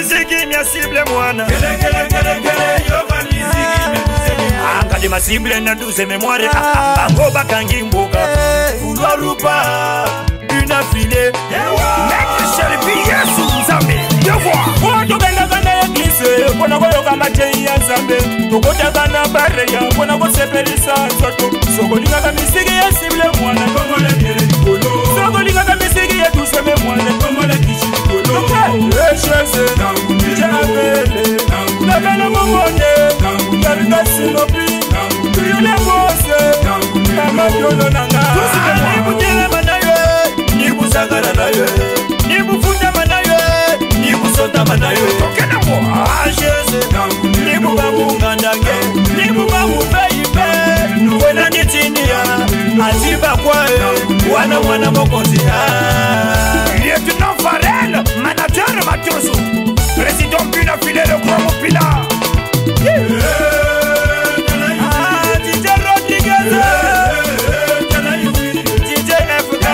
miziki mya sible mwana yoga miziki Angadi masible na douce mémoire Bango bakangi mboka Vouloir ou pas Une affilée Maître Shelby Yesu Nzambe Devoir Oto benga kana ya glisse Pona go yoga mache ya Nzambe Tokota kana bareya Pona go sepelisa nzoto Soko linga ka miziki ya sible mwana Kongo le miele likolo Soko linga ka miziki ya douce mémoire Kongo le kichi likolo Echeze Jabele Nabele mongone Nabele sinopi Tuyule mose Kama yolo nanga Nibutele manaye Nibusagara naye Nibufunda manaye Nibusota manaye Tokena mo Echeze Nibubamunga ndange Nibubamu beibe Wena nitinia Aziba kwae Wana mwana mokonzi Lieutenant Farel Manager Matoso Président Pina Filé le Grand Mopila DJ Rodriguez DJ FK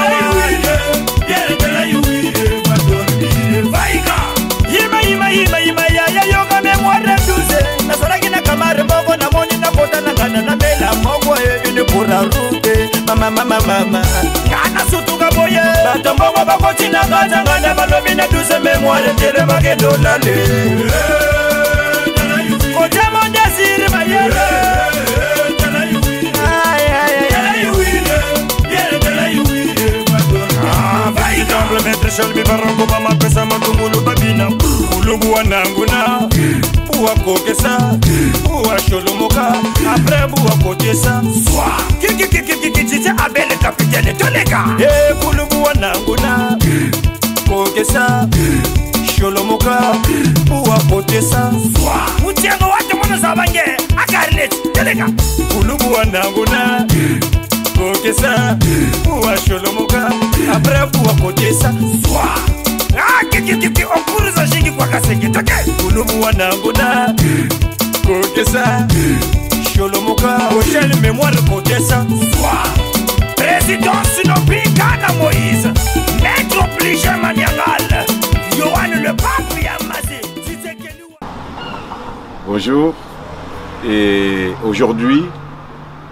Yima ya yoga memoire douze Nasoraki na kamare moko na moni na kota na gana na mela moko Une pura rute Mama Ngana sutuka boye Bato moko bakoti na gata Ngana balobi na douze memoire Tere magendo lale Kote mon désir mayere Maître Shelby Barango Bama pesa matumulu babina Kulubu wananguna Buwa kokesa Buwa sholomoka Après buwa kotesa Swa Kiki Tite Abel capitaine Tolega Kulubu wananguna Kokesa Sholomoka Buwa kotesa Swa Mutiango wate mwana zabange Akarlet Tolega Kulubu wananguna Kokesa Buwa sholomoka Après buwa kotesa Swa Kiki Onkuruza shingi kwa kasenge Toke Kulubu wananguna Kokesa Sholomoka Rochelle mémoire kotesa Swa Président Sinopi Kana Moïse Maître obligé Maniangal Yohan le pape Yamazé. Bonjour, et aujourd'hui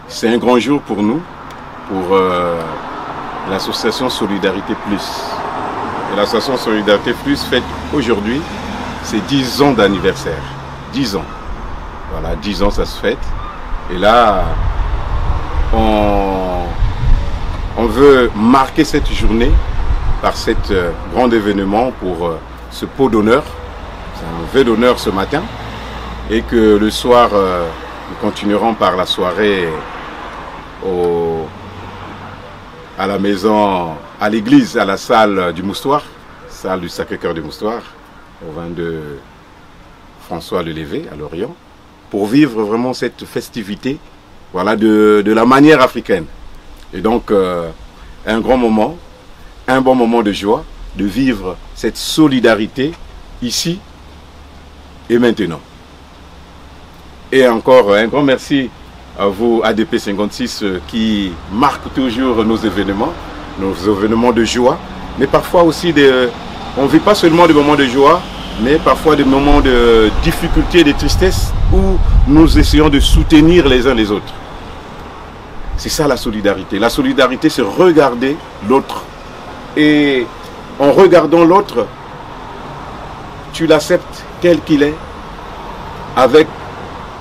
c'est un grand jour pour nous, pour l'association Solidarité Plus. Et l'association Solidarité Plus fête aujourd'hui ses 10 ans d'anniversaire. 10 ans. Voilà, 10 ans ça se fête. Et là, on veut marquer cette journée par cet grand événement pour ce pot d'honneur. C'est un vœu d'honneur ce matin. Et que le soir, nous continuerons par la soirée à la maison, à l'église, à la salle du Moustoir, salle du Sacré-Cœur du Moustoir, au 22 François Lelévé à Lorient, pour vivre vraiment cette festivité, voilà, de la manière africaine. Et donc, un grand moment, un bon moment de joie, de vivre cette solidarité ici et maintenant. Et encore un grand merci à vous, ADP 56, qui marque toujours nos événements de joie, mais parfois aussi, on ne vit pas seulement des moments de joie, mais parfois des moments de difficulté, de tristesse, où nous essayons de soutenir les uns les autres. C'est ça la solidarité. La solidarité, c'est regarder l'autre. Et en regardant l'autre, tu l'acceptes tel qu'il est, avec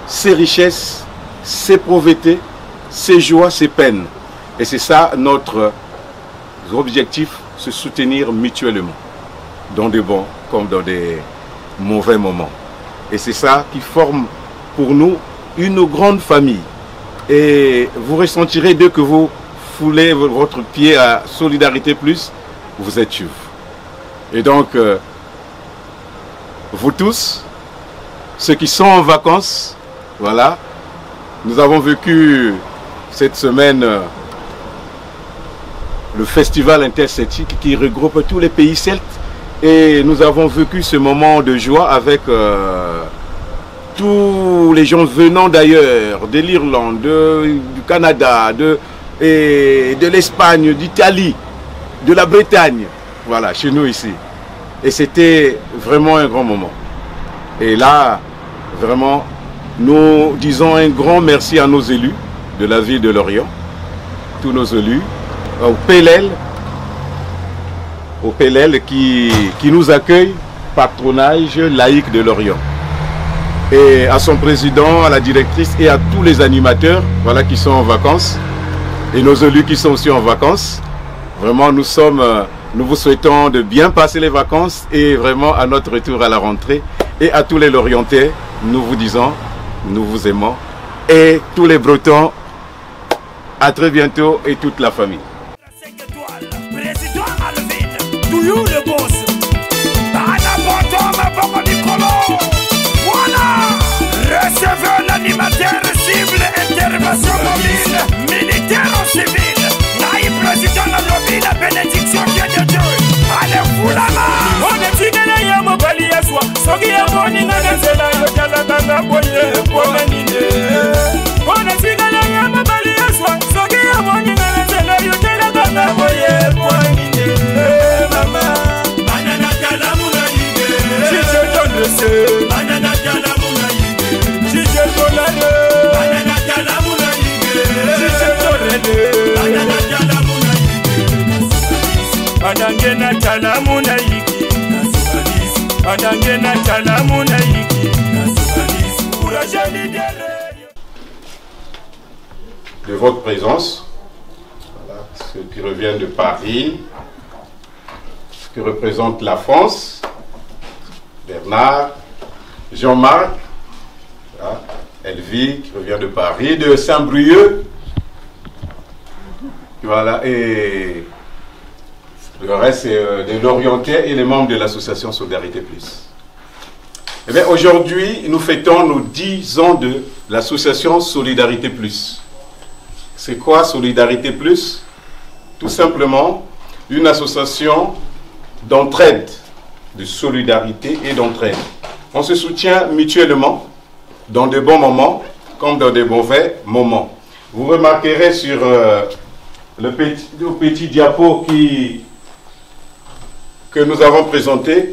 ses richesses, ses pauvretés, ses joies, ses peines. Et c'est ça notre objectif, se soutenir mutuellement, dans des bons comme dans des mauvais moments. Et c'est ça qui forme pour nous une grande famille. Et vous ressentirez dès que vous foulez votre pied à Solidarité Plus, vous êtes sûr. Et donc, vous tous, ceux qui sont en vacances, voilà, nous avons vécu cette semaine le festival interceltique qui regroupe tous les pays celtes et nous avons vécu ce moment de joie avec tous les gens venant d'ailleurs, de l'Irlande, du Canada, de l'Espagne, d'Italie, de la Bretagne, voilà, chez nous ici. Et c'était vraiment un grand moment. Et là, vraiment, nous disons un grand merci à nos élus de la ville de Lorient, tous nos élus, au PLL qui nous accueille, patronage laïque de Lorient. Et à son président, à la directrice et à tous les animateurs, voilà, qui sont en vacances, et nos élus qui sont aussi en vacances. Vraiment, nous vous souhaitons de bien passer les vacances et vraiment à notre retour à la rentrée. Et à tous les Lorientais, nous vous disons, nous vous aimons. Et tous les Bretons, à très bientôt et toute la famille. Président Alvin, toujours le boss. Voilà, recevez l'animateur cible, intervention mobile, militaire ou civil. Naï président de la bénédiction vient de Dieu. Allez, foulama. On est fidèle à Mobali à soi. Soki ya moni na gazela yo kala banga boye kwa manine. On est fidèle à Mobali à soi. Soki ya moni na gazela yo kala banga boye kwa manine. Mama, banana kala muna yige. Chiche tonese. Banana kala muna yige. Chiche tolale. Banana kala muna yige. Chiche tolale. Banana kala muna yige. Banangena kala muna yige. De votre présence, voilà, ceux qui reviennent de Paris, ce qui représente la France, Bernard, Jean-Marc, voilà, Elvie qui revient de Paris, de Saint-Brieuc, voilà, et le reste, c'est de l'Orientais et les membres de l'association Solidarité Plus. Eh bien, aujourd'hui, nous fêtons nos 10 ans de l'association Solidarité Plus. C'est quoi Solidarité Plus? Tout simplement, une association d'entraide, de solidarité et d'entraide. On se soutient mutuellement dans de bons moments comme dans de mauvais moments. Vous remarquerez sur le petit diapo que nous avons présenté,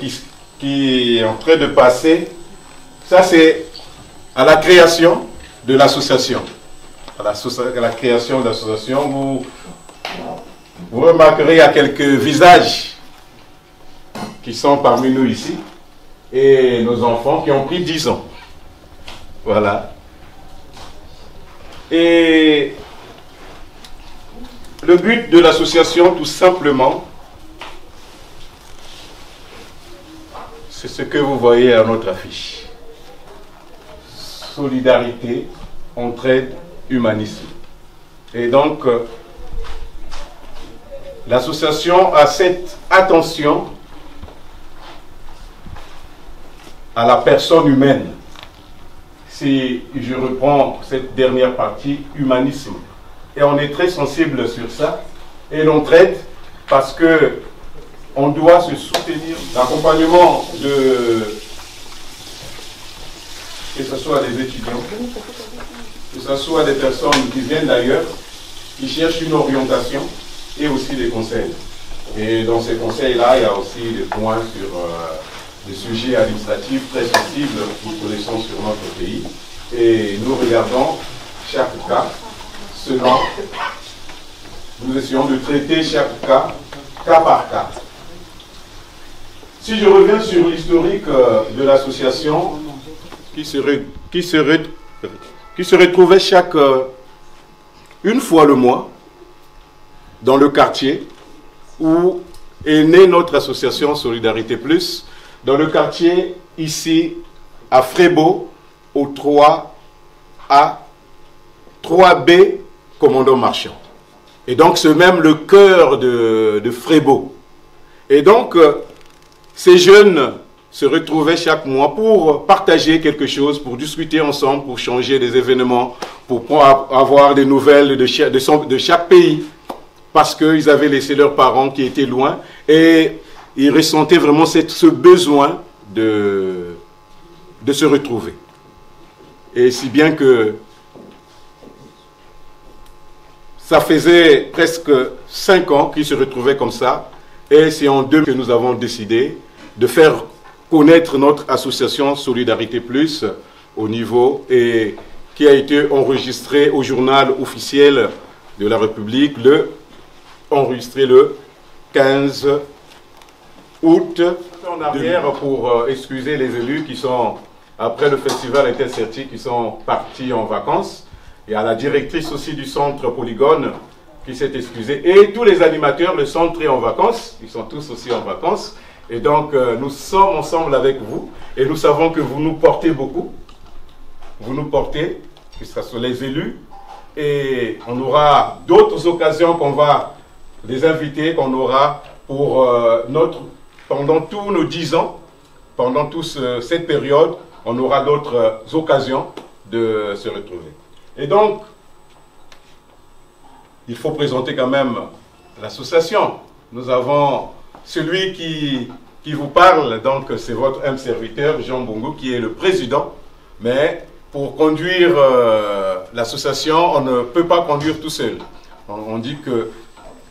qui est en train de passer, ça c'est à la création de l'association. À la création de l'association, vous remarquerez il y a quelques visages qui sont parmi nous ici, et nos enfants qui ont pris 10 ans. Voilà. Et le but de l'association, tout simplement, c'est ce que vous voyez à notre affiche. Solidarité, entraide, humanisme. Et donc, l'association a cette attention à la personne humaine. Si je reprends cette dernière partie, humanisme. Et on est très sensible sur ça. Et l'entraide, parce que on doit se soutenir. L'accompagnement que ce soit des étudiants, que ce soit des personnes qui viennent d'ailleurs, qui cherchent une orientation et aussi des conseils. Et dans ces conseils-là, il y a aussi des points sur des sujets administratifs très sensibles que nous connaissons sur notre pays. Et nous regardons chaque cas, selon, nous essayons de traiter chaque cas par cas. Si je reviens sur l'historique de l'association, qui se retrouvait une fois le mois dans le quartier où est née notre association Solidarité Plus, dans le quartier ici à Frébeau, au 3A, 3B, commandant marchand. Et donc c'est même le cœur de Frébeau. Et donc ces jeunes se retrouvaient chaque mois pour partager quelque chose, pour discuter ensemble, pour changer des événements, pour avoir des nouvelles de chaque pays, parce qu'ils avaient laissé leurs parents qui étaient loin, et ils ressentaient vraiment ce besoin de se retrouver. Et si bien que ça faisait presque 5 ans qu'ils se retrouvaient comme ça, et c'est en 2 que nous avons décidé de faire connaître notre association Solidarité Plus au niveau et qui a été enregistrée au journal officiel de la République, enregistré le 15 août. En arrière pour excuser les élus qui sont, après le festival Intercerti, qui sont partis en vacances. Et à la directrice aussi du centre Polygone qui s'est excusée. Et tous les animateurs, le centre est en vacances, ils sont tous aussi en vacances. Et donc nous sommes ensemble avec vous et nous savons que vous nous portez beaucoup. Vous nous portez, que ce soit les élus. Et on aura d'autres occasions qu'on va les inviter, qu'on aura pour pendant tous nos 10 ans, pendant toute cette période, on aura d'autres occasions de se retrouver. Et donc, il faut présenter quand même l'association. Nous avons celui qui vous parle, donc c'est votre humble serviteur, Jean Bongo, qui est le président. Mais pour conduire l'association, on ne peut pas conduire tout seul. On dit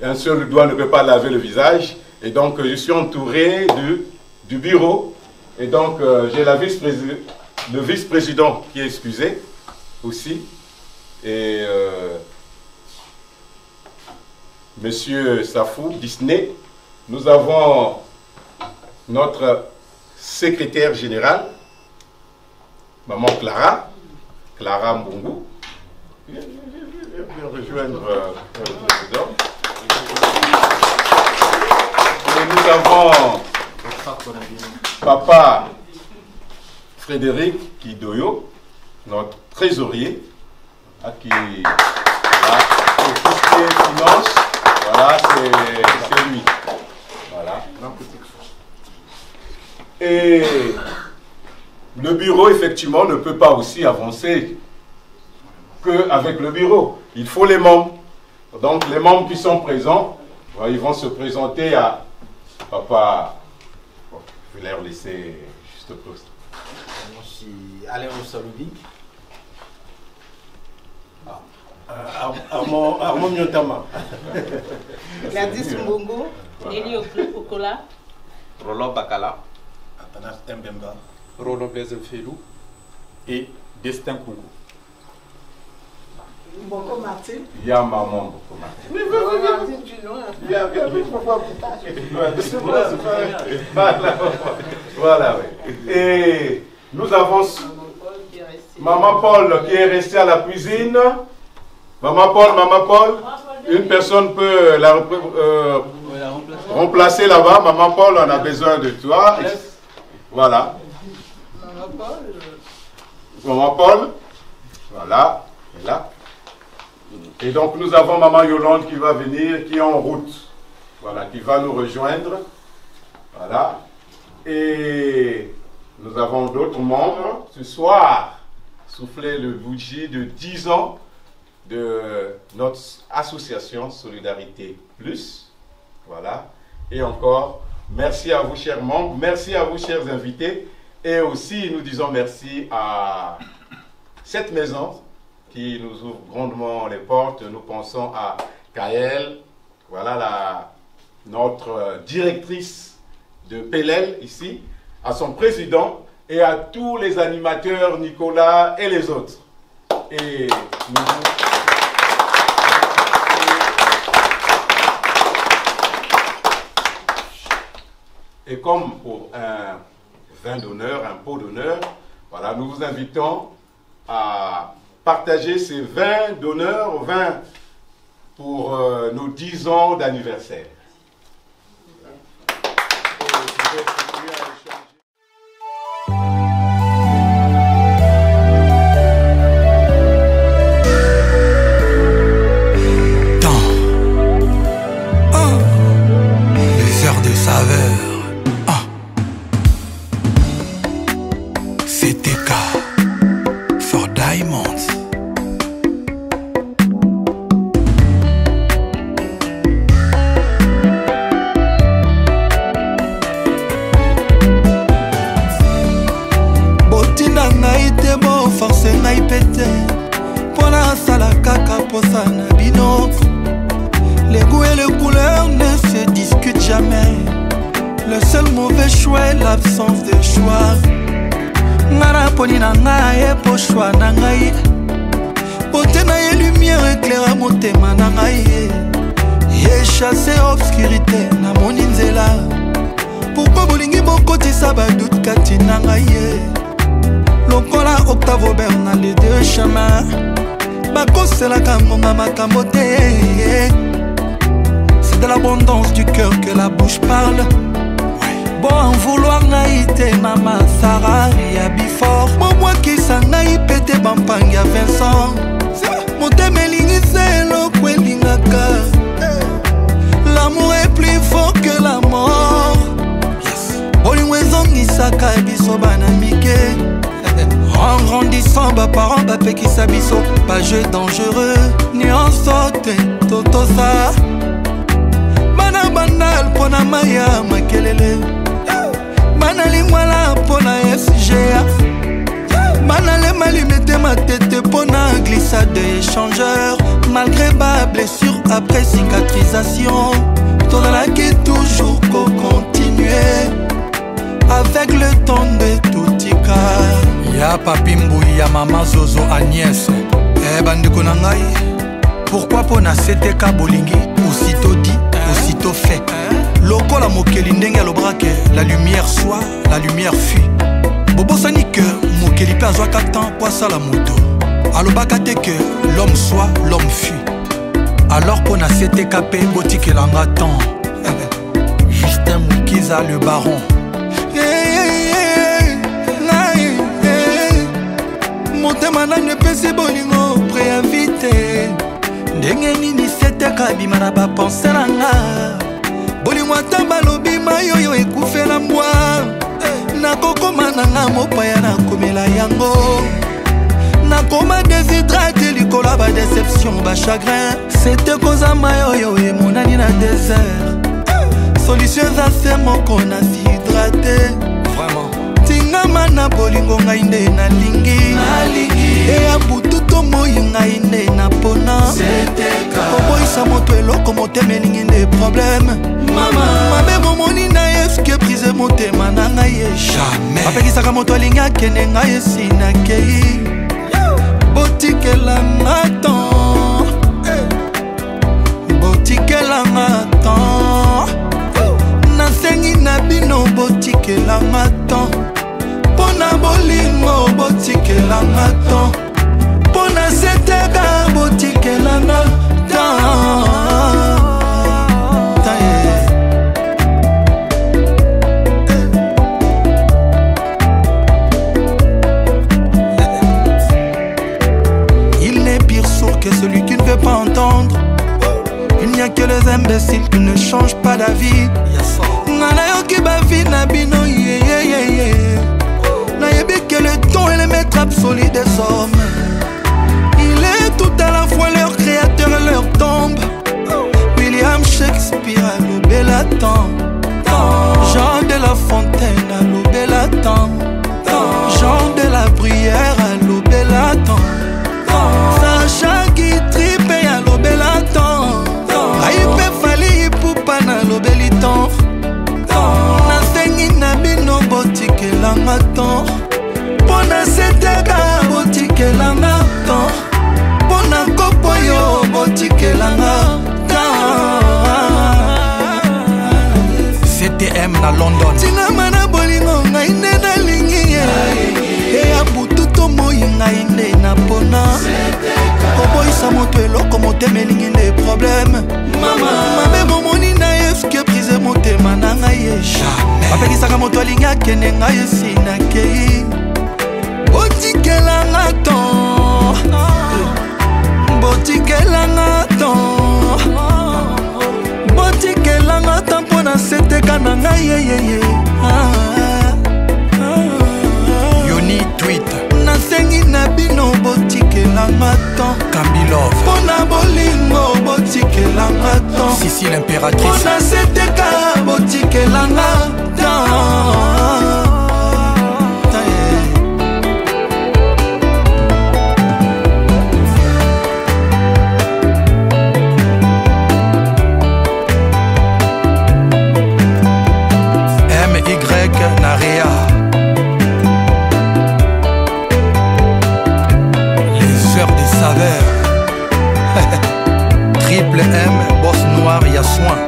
qu'un seul doigt ne peut pas laver le visage. Et donc, je suis entouré du bureau. Et donc, j'ai le vice-président qui est excusé aussi. Et Monsieur Safou Disney. Nous avons notre secrétaire général, Maman Clara Mbungu. Viens rejoindre le président. Et nous avons Papa Frédéric Kidoyo, notre trésorier, qui pour tout ce qui est finance, voilà, c'est lui. Voilà. Et le bureau, effectivement, ne peut pas aussi avancer qu'avec le bureau. Il faut les membres. Donc, les membres qui sont présents, ils vont se présenter à Papa. Bon, je vais leur laisser juste au poste. Je suis Alain Ousaloudi. Armand Miotama. Gladys Mbongo. Nelly Okola. Roland Bakala. Athanas Mbemba. Roland Blaise Felou. Et Destin Kungu. Mbongo Martin. Y'a maman Mbongo Martin. Voilà, oui. Et nous avons Maman Paul qui est restée à la cuisine. Maman Paul, une personne peut la remplacer là-bas. Maman Paul, on a besoin de toi. Voilà. Maman Paul, voilà, et là. Et donc nous avons Maman Yolande qui va venir, qui est en route. Voilà, qui va nous rejoindre. Voilà. Et nous avons d'autres membres. Ce soir, souffler le bougie de 10 ans de notre association Solidarité Plus. Voilà. Et encore, merci à vous, chers membres. Merci à vous, chers invités. Et aussi, nous disons merci à cette maison qui nous ouvre grandement les portes. Nous pensons à Kael, voilà notre directrice de PLL ici, à son président et à tous les animateurs, Nicolas et les autres. Et et comme pour un vin d'honneur, un pot d'honneur, voilà, nous vous invitons à partager ces vins d'honneur, vins pour nos 10 ans d'anniversaire. le choix et l'absence de choix. Nana poni na ngai po choix na ngai. Beauté na ye lumière éclaira motema na ngai. Ye chassé obscurité na moni nzela. Pourquoi bolingi bokotisa badoute kati na ngai ye. Lokola Octave Aubert na les deux chemins. Bakoselaka ngonga makambo te. C'est de l'abondance du cœur que la bouche parle. Bon en vouloir naïté mama Sarah ya before. Bon moi qui s'en naï pété bampang ya Vincent. Monte melingi zelo kwelingaka. L'amour est plus fort que la mort. Olingwezo nisaka biso banamike. En grandissant ba parents ba pekisa biso. Pas jeu dangereux ni en sauté toto ça. Bana banal pona maya makelele. Bana lingwala pona SGA. Bana le malimete ma tête pona glissade échangeur. Malgré ma blessure après cicatrisation. Ton la qui toujours qu'au continuer. Avec le temps de tout tika. Ya papi Mbouy, ya maman Zozo Agnès. Eh bandeko na ngai. Pourquoi pona CTK bolingi. Aussitôt dit, aussitôt fait. Loko la mokeli ndenge alobrake. La lumière soit, la lumière fuit. Bobo sani que mokeli pe azwaka temps po asala moto. Alobaka te que l'homme soit, l'homme fuit. Alors pona CTK pe botikelanga temps. Justin Moukiza le baron. Motema nani pesi bolingo préinvité. Ndenge nini CTK bima na bapense nanga. Bolingo ata balobi mayoyo ekufela mbwa. Nakokoma nanga mopaya nakomela yango. Nakoma déshydraté likola ba déception ba chagrin. C'était cause mayoyo emonani na désert. Solution za se moko na s'hydrater. Vraiment tingama na bolingo ngai nde na lingi. E abutu to moi ngai nde na pona. Oboisa moto eloko motema elingi nde problème. Mabe momoni na eske brise motema na ngai ye. Jamais apekisaka moto alingi akende ngai esi nakei. Botikelanga temps. Botikelanga temps. Nasengi na bino botikelanga temps. Pona bolingo botikelanga temps. Pona seteka botikelanga temps. Il n'est pire sourd que celui qui ne veut pas entendre. Il n'y a que les imbéciles qui ne changent pas d'avis. Nanayoki bavi na bino Nayebi que le temps est le maître absolu des hommes. Il est tout à la fois leur créateur et leur tombe. William Shakespeare a lobé la temps. Jean de La Fontaine a lobé la temps. Jean de la Bruyère a lobé la temps. Sacha Guitry pe a lobé la temps. Aïpe Fali Poupa na lobé li temps. Nasengi na bino botikelanga temps. Pona seteka botikelanga temps. Pona kopoyo botikelanga temps. CTM na London. Tingama na bolingo ngai nde na lingi. E abutu to moi ngai nde na pona. Koboisa moto eloko motema elingi nde problème. Mabe momoni na eske brise motema na ngai ye. Jamais apekisaka moto alingi akende ngai esi nakei. Botikelanga temps. Botikelanga temps. Botikelanga temps mpona seteka na ngai yeyeye. Yoni tweet. Nasengi na bino botikelanga temps. Kambilov. Pona bolingo botikelanga temps. Sissi l'impératrice. Pona seteka botikelanga temps. MY Triple M, boss noir, y'a soin.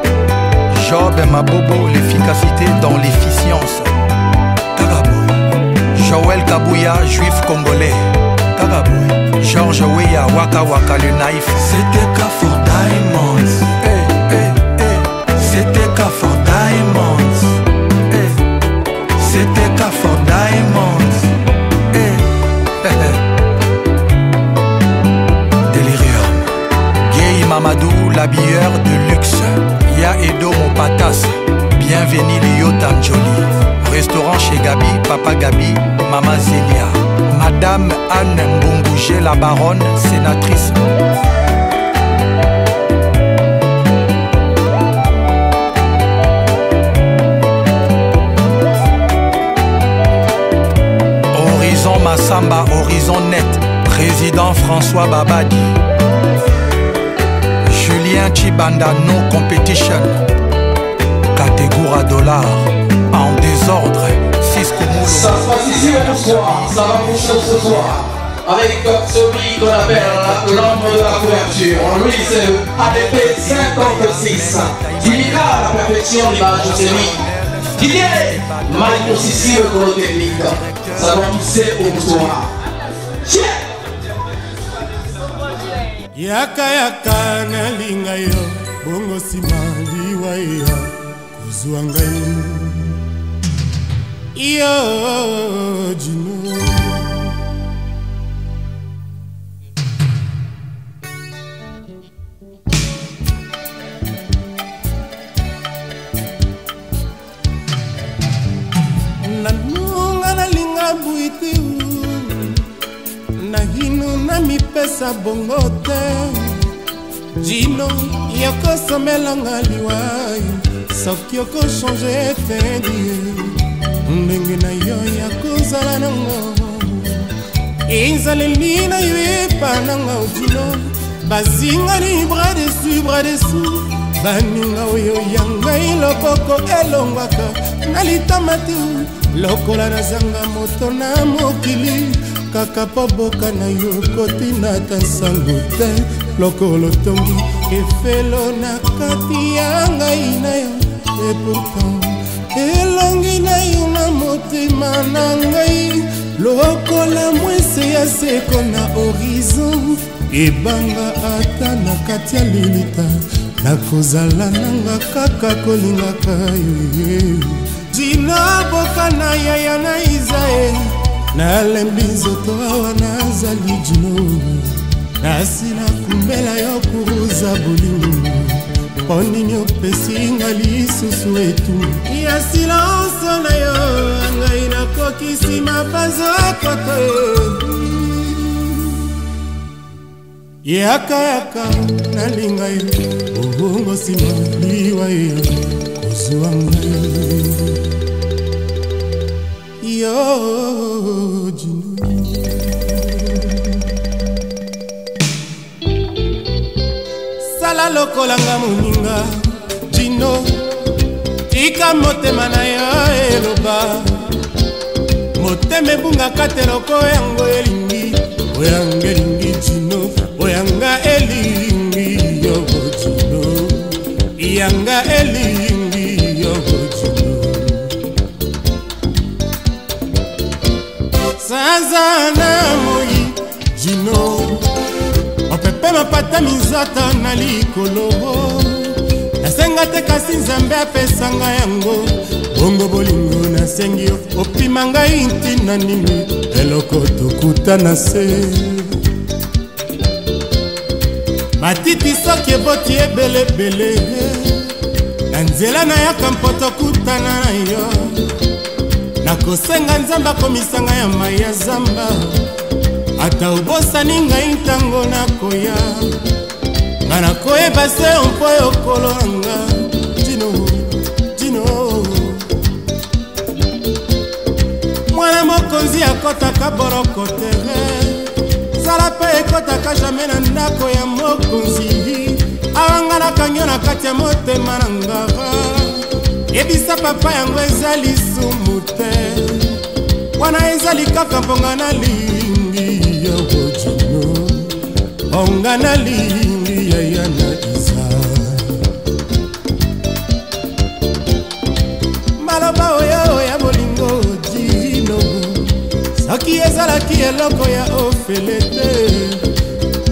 Job Mabobo, l'efficacité dans l'efficience. Tagaboy. Joël Kabouya, juif congolais. Tagaboy. George Weya, Waka Waka le naïf. C'était K for Diamonds. C'était K for Diamonds. C'était K for Diamonds. Delirium. Gay Mamadou, l'habilleur de luxe. Ya Edo mon patas. Bienvenue Lio Tanjoli. Restaurant chez Gabi, Papa Gabi, Maman Zélia. Madame Anne Mbongougé, la baronne, sénatrice. Horizon Massamba, horizon net. Président François Babadi. Julien Chibanda, no competition. Catégorie à dollars. En désordre. Ça se passe ici ce soir, ça va bouger ce soir avec celui qu'on appelle l'ombre de la couverture. Lui c'est le ADP 56 qui ira à la perfection l'image de celui Didier Mario Sissi le colo technique. Ça va pousser au soir. Yaka yaka na linga yo bongo sima liwa ya kuzwa ngai Yo Jino Nanunga na linga buiti na hinu na mipesa bongo te Jino yoko somelanga liwai soki yoko change tendi ndenge na yo ya kozala nango ezaleli na yo epa nanga odino bazingani bras dessus baninga oyo ya ngai loboko elongwaka na litama te lokola nazanga moto na mokili kaka po boka na yo kotina ta nsango te lokolo tongi efelo na kati ya ngai na yo e pourtant elongi na yo na motema na ngai lokola mwese ya seko na horizon ebanga ata na kati ya lilita nakozala nanga kaka kolingaka yo dina boka na yaya na Isae nalembi nzoto awa nazali dino nasila kumbela yo kuruza bolingo mpo nini opesinga lisusu etu ya silence na yo ngai nakokisi mabazokoto yaka nalinga yo obongo nsima liwa yo kozwa ngai yo Jino sala lokolanga moninga Jino tika motema na yo eloba motema ebungaka te loko yango elingi oyanga elingi Jino oyanga elingi yobo Jino yanga elingi yobo Jino sanza na moi Jino opepe mapata minzata na likolo nasenga te kasi nzambe apesanga yango bongo bolingo nasengi yo opima ngai ntina nini eloko tokuta na se matiti soki eboti ebelebele na nzela nayaka mpo tokutana na yo nakosenga nzambe akomisanga ya mai ya zamba ata obosani ngai ntango nakoya nga nakoyeba se mpo yokolonanga Jino mwana mokonzi akotaka boroko tere zala mpe ekotaka jamai na ndako ya mokonzi awanga nakangio na kati ya motema na ngara yebisa papa yango eza lisumu te wana ezali kaka mponga nalingi ya Jino onga nalingi ya na soki ezalaki eloko ya ofele te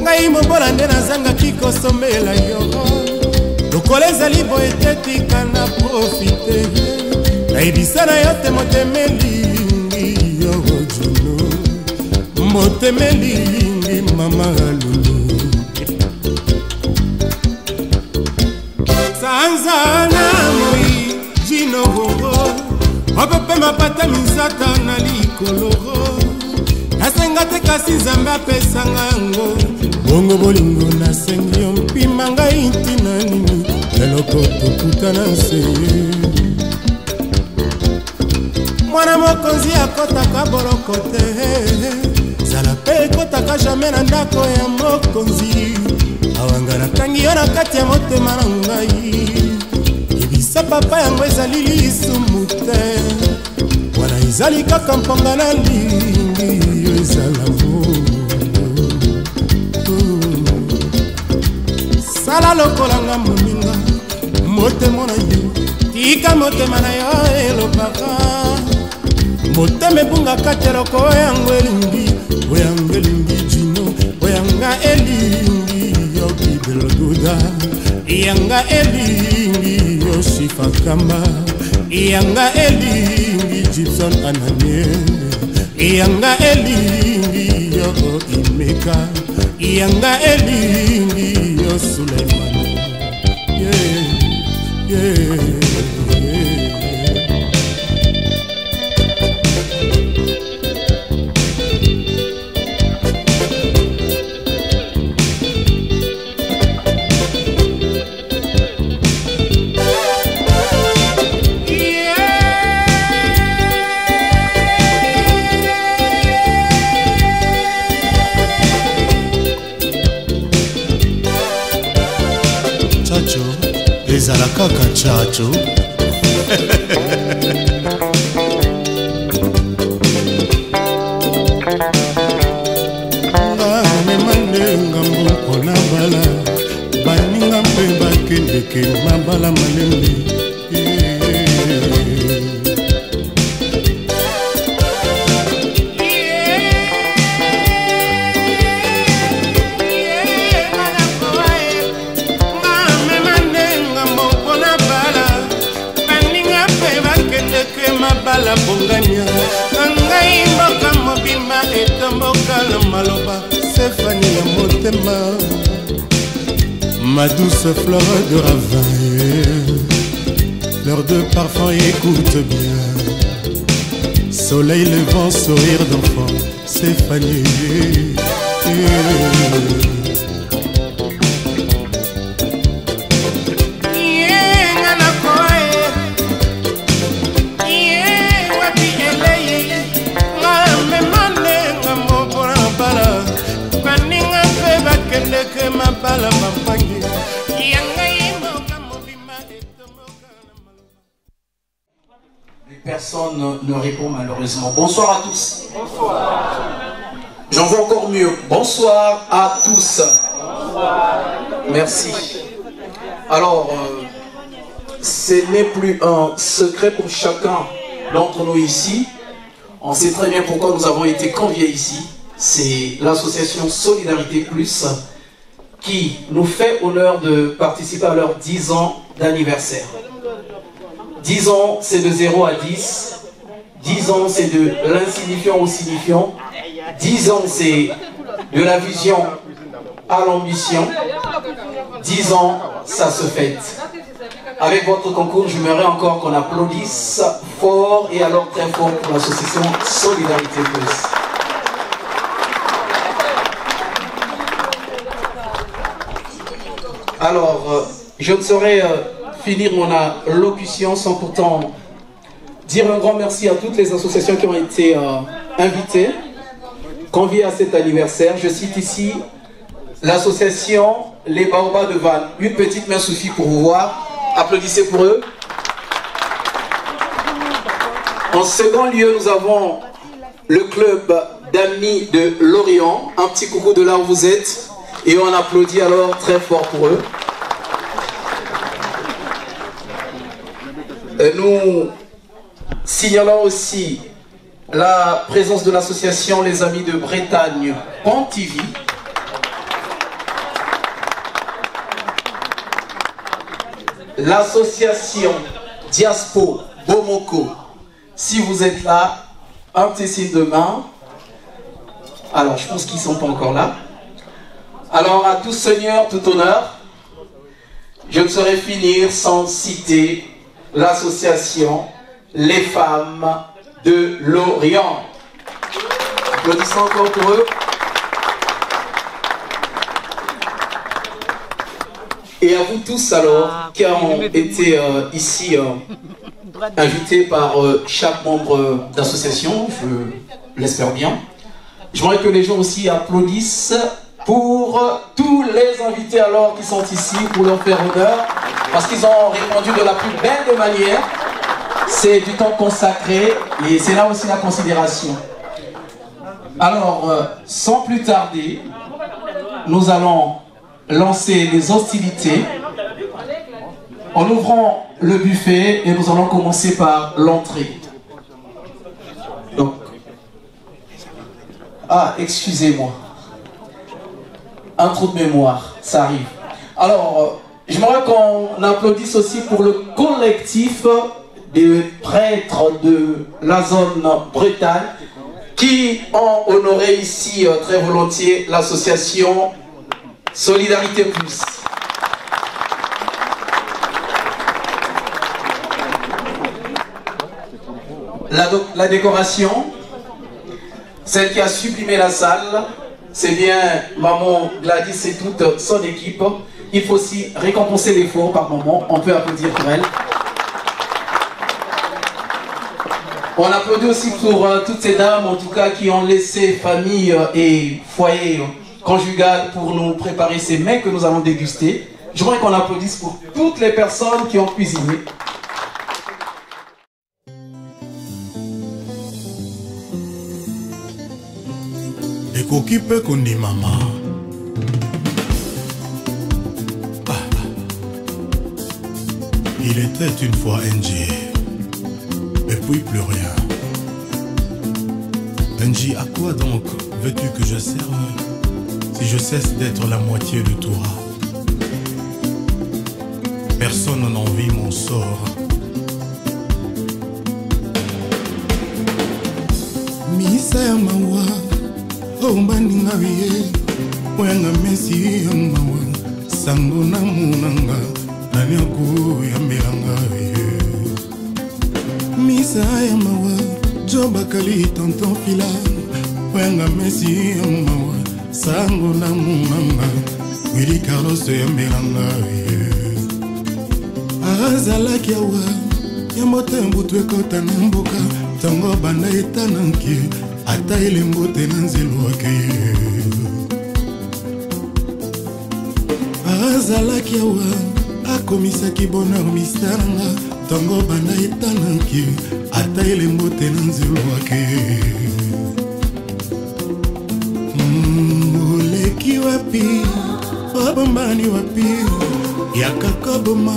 ngai mobola nde nazangaki kosomela yo lokola ezali boye te tika na profite nayebisa na yo te motemelingi yo juno motemelingi mama lulu sanza na moi jino gogo opepe mapata misata na likoloro nasenga te kasi nzambe apesanga yango bongo bolingo nasengi yo mpima ngai ntina nini eloko tokutana nse mwana mokonzi akotaka boloko te zala mpe ekotaka jamai na ndako ya mokonzi awanga nakangi yo na kati ya motema na ngai ebisa papa yango ezali lisumu te wana ezali kaka mponga na lingi yo ezala sala lokolanga moninga motema na yo tika motema na yo elobaka motema ebungaka te loko oyango elingi jino oyanga elingi yo bibeloduda yanga elingi yo shifakamba yanga elingi Gibson Ananie yanga elingi yo Imeka yanga elingi yo Suleiman ezala kaka chacho bamemande ngambo mpona bala baninga mpe bakendeke mabala malembe la bongania ngai mboka mobima etomboka na maloba Stéphanie ya motema ma douce fleur de ravin fleur de parfum écoute bien soleil levant sourire d'enfant Stéphanie Personne ne répond malheureusement. Bonsoir à tous. Bonsoir. J'en vois encore mieux. Bonsoir à tous. Bonsoir. Merci. Alors, ce n'est plus un secret pour chacun d'entre nous ici. On sait très bien pourquoi nous avons été conviés ici. C'est l'association Solidarité Plus qui nous fait honneur de participer à leur 10 ans d'anniversaire. 10 ans, c'est de 0 à 10. 10 ans, c'est de l'insignifiant au signifiant. 10 ans, c'est de la vision à l'ambition. 10 ans, ça se fête. Avec votre concours, j'aimerais encore qu'on applaudisse fort et alors très fort pour l'association Solidarité Plus. Alors, je ne saurais finir mon allocution sans pourtant dire un grand merci à toutes les associations qui ont été invitées, conviées à cet anniversaire. Je cite ici l'association Les Baobabs de Vannes. Une petite main suffit pour vous voir. Applaudissez pour eux. En second lieu, nous avons le club d'amis de Lorient. Un petit coucou de là où vous êtes. Et on applaudit alors très fort pour eux. Nous signalons aussi la présence de l'association Les Amis de Bretagne Pontivy. L'association Diaspo Bomoko. Si vous êtes là, un petit signe de main. Alors, je pense qu'ils ne sont pas encore là. Alors, à tout seigneur, tout honneur, je ne saurais finir sans citer l'association Les Femmes de l'Orient. Applaudissons encore pour eux. Et à vous tous alors, qui ont été ici invités par chaque membre d'association, je l'espère bien. J'aimerais que les gens aussi applaudissent pour tous les invités alors qui sont ici, pour leur faire honneur, parce qu'ils ont répondu de la plus belle des manières. C'est du temps consacré et c'est là aussi la considération. Alors, sans plus tarder, nous allons lancer les hostilités en ouvrant le buffet et nous allons commencer par l'entrée. Donc, excusez-moi. Un trou de mémoire, ça arrive. Alors, j'aimerais qu'on applaudisse aussi pour le collectif des prêtres de la zone Bretagne qui ont honoré ici très volontiers l'association Solidarité Plus. La décoration, celle qui a supprimé la salle, c'est bien maman Gladys et toute son équipe. Il faut aussi récompenser l'effort par moment. On peut applaudir pour elle. On applaudit aussi pour toutes ces dames, en tout cas, qui ont laissé famille et foyer conjugal pour nous préparer ces mets que nous allons déguster. Je voudrais qu'on applaudisse pour toutes les personnes qui ont cuisiné. Ekokipe kondi mama. Il était une fois NG. Et puis plus rien. NG, à quoi donc veux-tu que je serve si je cesse d'être la moitié de toi? Personne n'envie mon sort. Misa ya mawa, oh maninga wiye, oyanga mesi ya mawa, sango na munanga, nani aku ya mbelanga wiye. Misa ya mawa, joba kali tonton fila, oyanga mesi ya mawa, sango na munanga, Willy Carlos ya mbelanga wiye. Azalaki awa, ya motembu twekota na mboka, tango banda etananki, ata elembo te na nzelo ake. Azalaki awa, akomisaki bonheur mistaranga, tango banda etananki, ata elembo te na nzelo ake. Oleki wapi, obombani wapi, yaka koboma,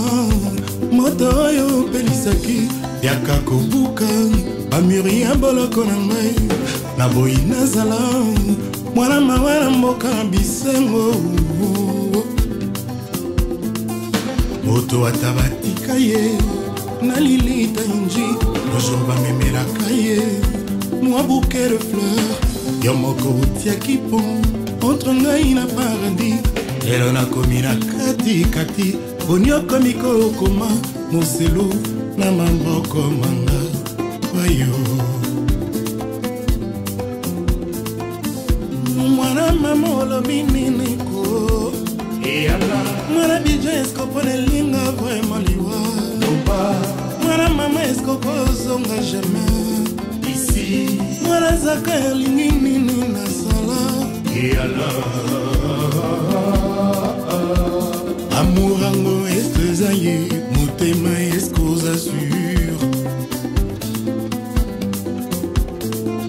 moto oyo pelisaki, yaka kobuka, bamuri ya boloko na ngai, na boyi nazala, mwana mawa na mboka na bisengo. Moto ata batika ye, na lilita inji, nojour bamemelaka ye, mwa bouquet de fleurs, yo moko otiaki pont, entre ngai na paradis, lelo nakomi na katikati, bonyokomi kokoma, moselo na maboko manga wayo. Mwana mama olobi nini ko mwana bijo esko pone linga vraiment liwa. Mwana mama esko kozonga jamais ici. Mwana zaka elingi nini nasala. Amour ango estezaye, motema eskoza sur.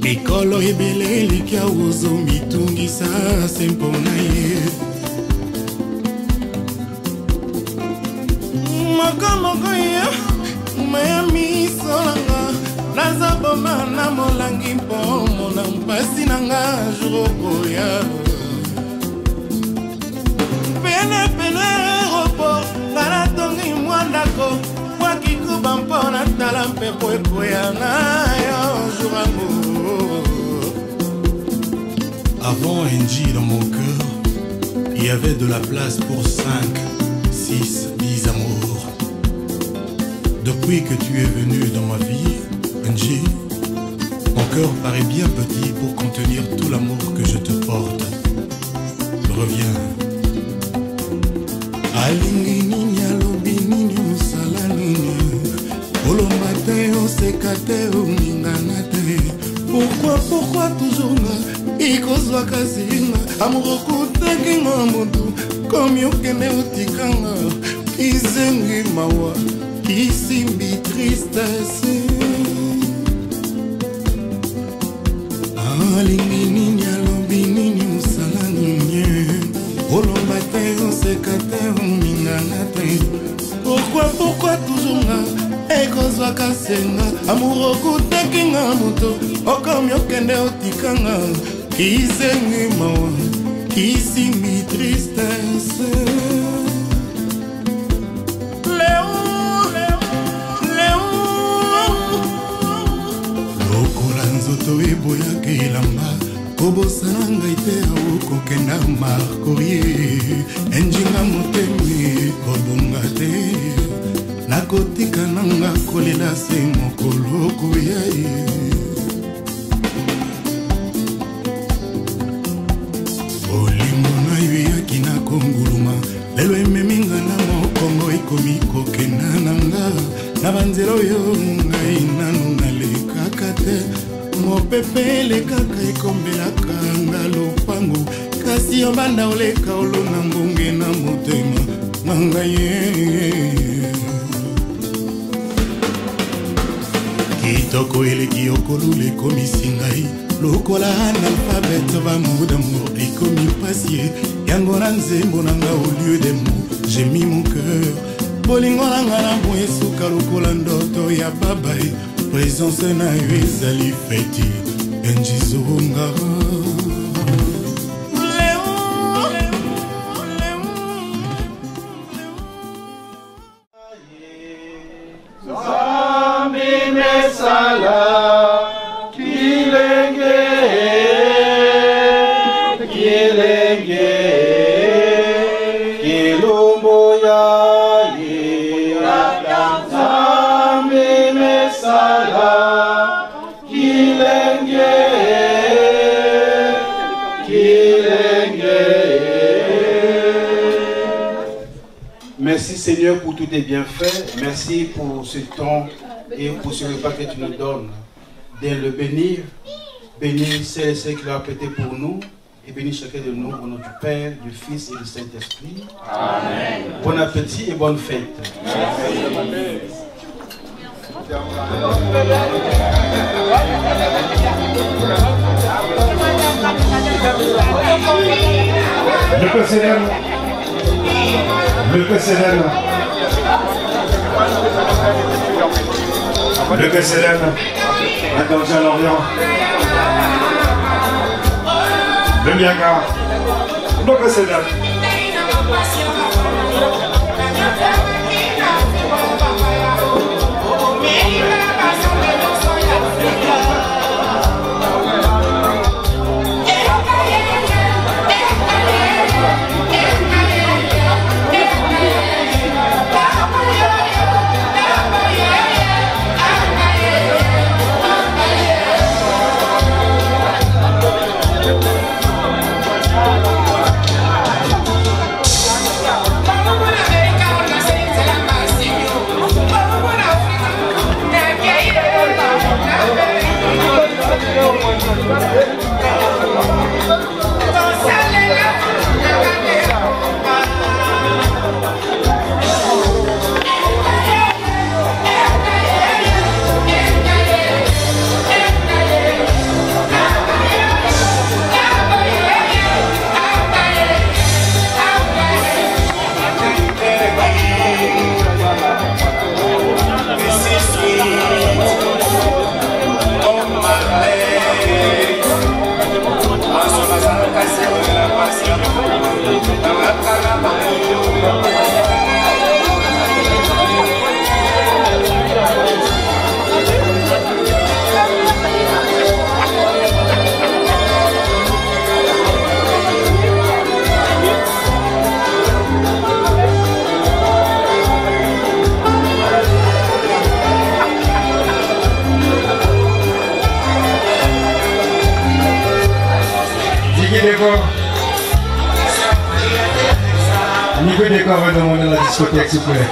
Mikolo ebele elikia ozo mitungisa sempo na ye. Moko ya maya misolanga, naza koma na molangi mpo mona mpasi na nga jour okoya penepene aéroport nga natongi mwa ndako mwa kikuba mpo natala mpepo ekoya na yo jour amour. Avant NJ dans mon cœur, il y avait de la place pour 5, 6, 10 amours. Depuis que tu es venu dans ma vie, NJ, mon cœur paraît bien petit pour contenir tout l'amour que je te porte. Reviens. Alingi nini alobi nini osala nini olomba te oseka te oningana te pourquoi toujours nga ikozwaka singa amour okutaki nga motu komi okende otikanga izengi mawa isimbi tristesse. Alingi nini alobi nini osala nini olomba te oseka te oningana te pourquoi toujours nga ekozwaka senga amour okutaki nga moto okomi okende otikanga kizengi mawa kisimbi tristesse. Lokola nzoto eboyaka elamba kobosana ngai te okokenda markorie enjinga motemi kobonga te nakotika nanga kolela se mokolo koya ye olingo na yo eyaki na konguluma lelo ememinga na mokongo ekomi kokenda nanga na banzela oyo ngai nanu nalekaka te mopepe elekaka ekombelaka nga lopango kasi yo banda oleka olona ngonge na motema na ngai ye kitoko eleki okolula ekomisi ngai lokola analphabete bamour d'amour ekomi pasie yango na nzembo na nga au lieu de mots j'ai mis mon cœur bolingo na nga na bo esuka lokola ndoto ya babai présence na yo ezali feti enjizonga Merci Seigneur pour tous tes bienfaits. Merci pour ce temps et pour ce repas que tu nous donnes. De le bénir. Bénis celles qui l'ont prêté pour nous. Et bénis chacun de nous au nom du Père, du Fils et du Saint-Esprit. Amen. Bon appétit et bonne fête. Merci. Le précédent. Le précédent. Le précédent. Attention à l'Orient. Le Niagara. Le précédent. Niveau des corps, demandez la discothèque, s'il vous plaît.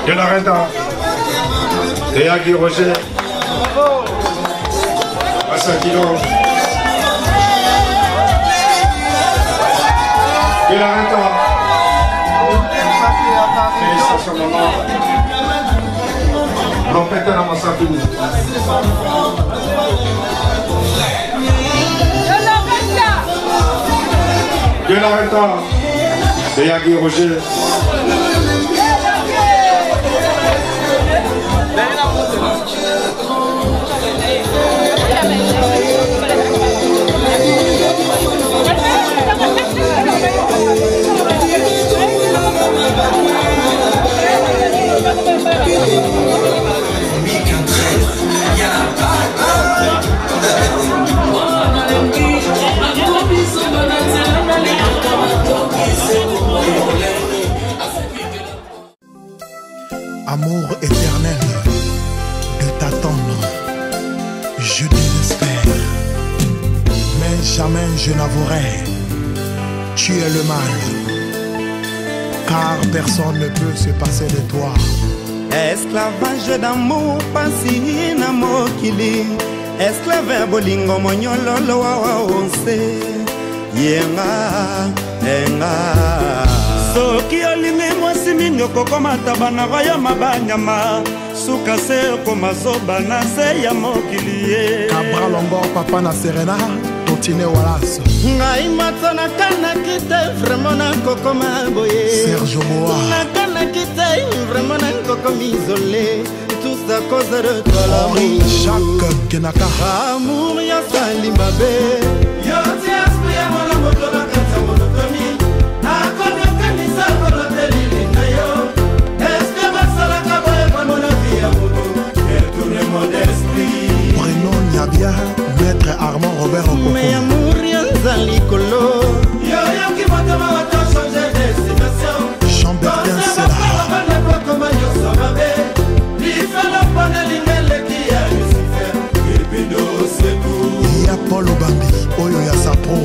De la Renta, et Agui Roger, à 5 kilos. De la Renta, félicitations maman. L'empêteur à Massapou. De la Renta, et Agui Roger. Amour éternel de t'attendre, je désespère, mais jamais je n'avouerai, tu es le mal, car personne ne peut se passer de toi. Esclavage d'amour pasi na mokili, esclave bolingo monyololo wa onse, yenga enga. Soki olimi mwasi minyo kokomata bana vaya mabanyama, suka se komazoba na se ya mokili ye. Cabral Longor papa na Serena, Totine Wallace. Ngai matana kana kite vraiment na kokoma boye. Serge Moa. Na kana kite vraiment na kokoma isolé. Tout ça cause de toi l'amour. Jacques Kenaka. Amour ya sali mabe. Yo ti esprit ya mona moto na kata monotomi. Akonya kanisa koloteli linga yo. Est-ce que basala kaboye kwa mona via moto. Retourne mon esprit. Bruno Niabia, Maître Armand Robert Okoko. Mais amour ya zali kolo. Yo yo ki moto ma wata changer destination. Jean-Bertin Sela. Il y a Paul Obambi, Oyo ya Sapro.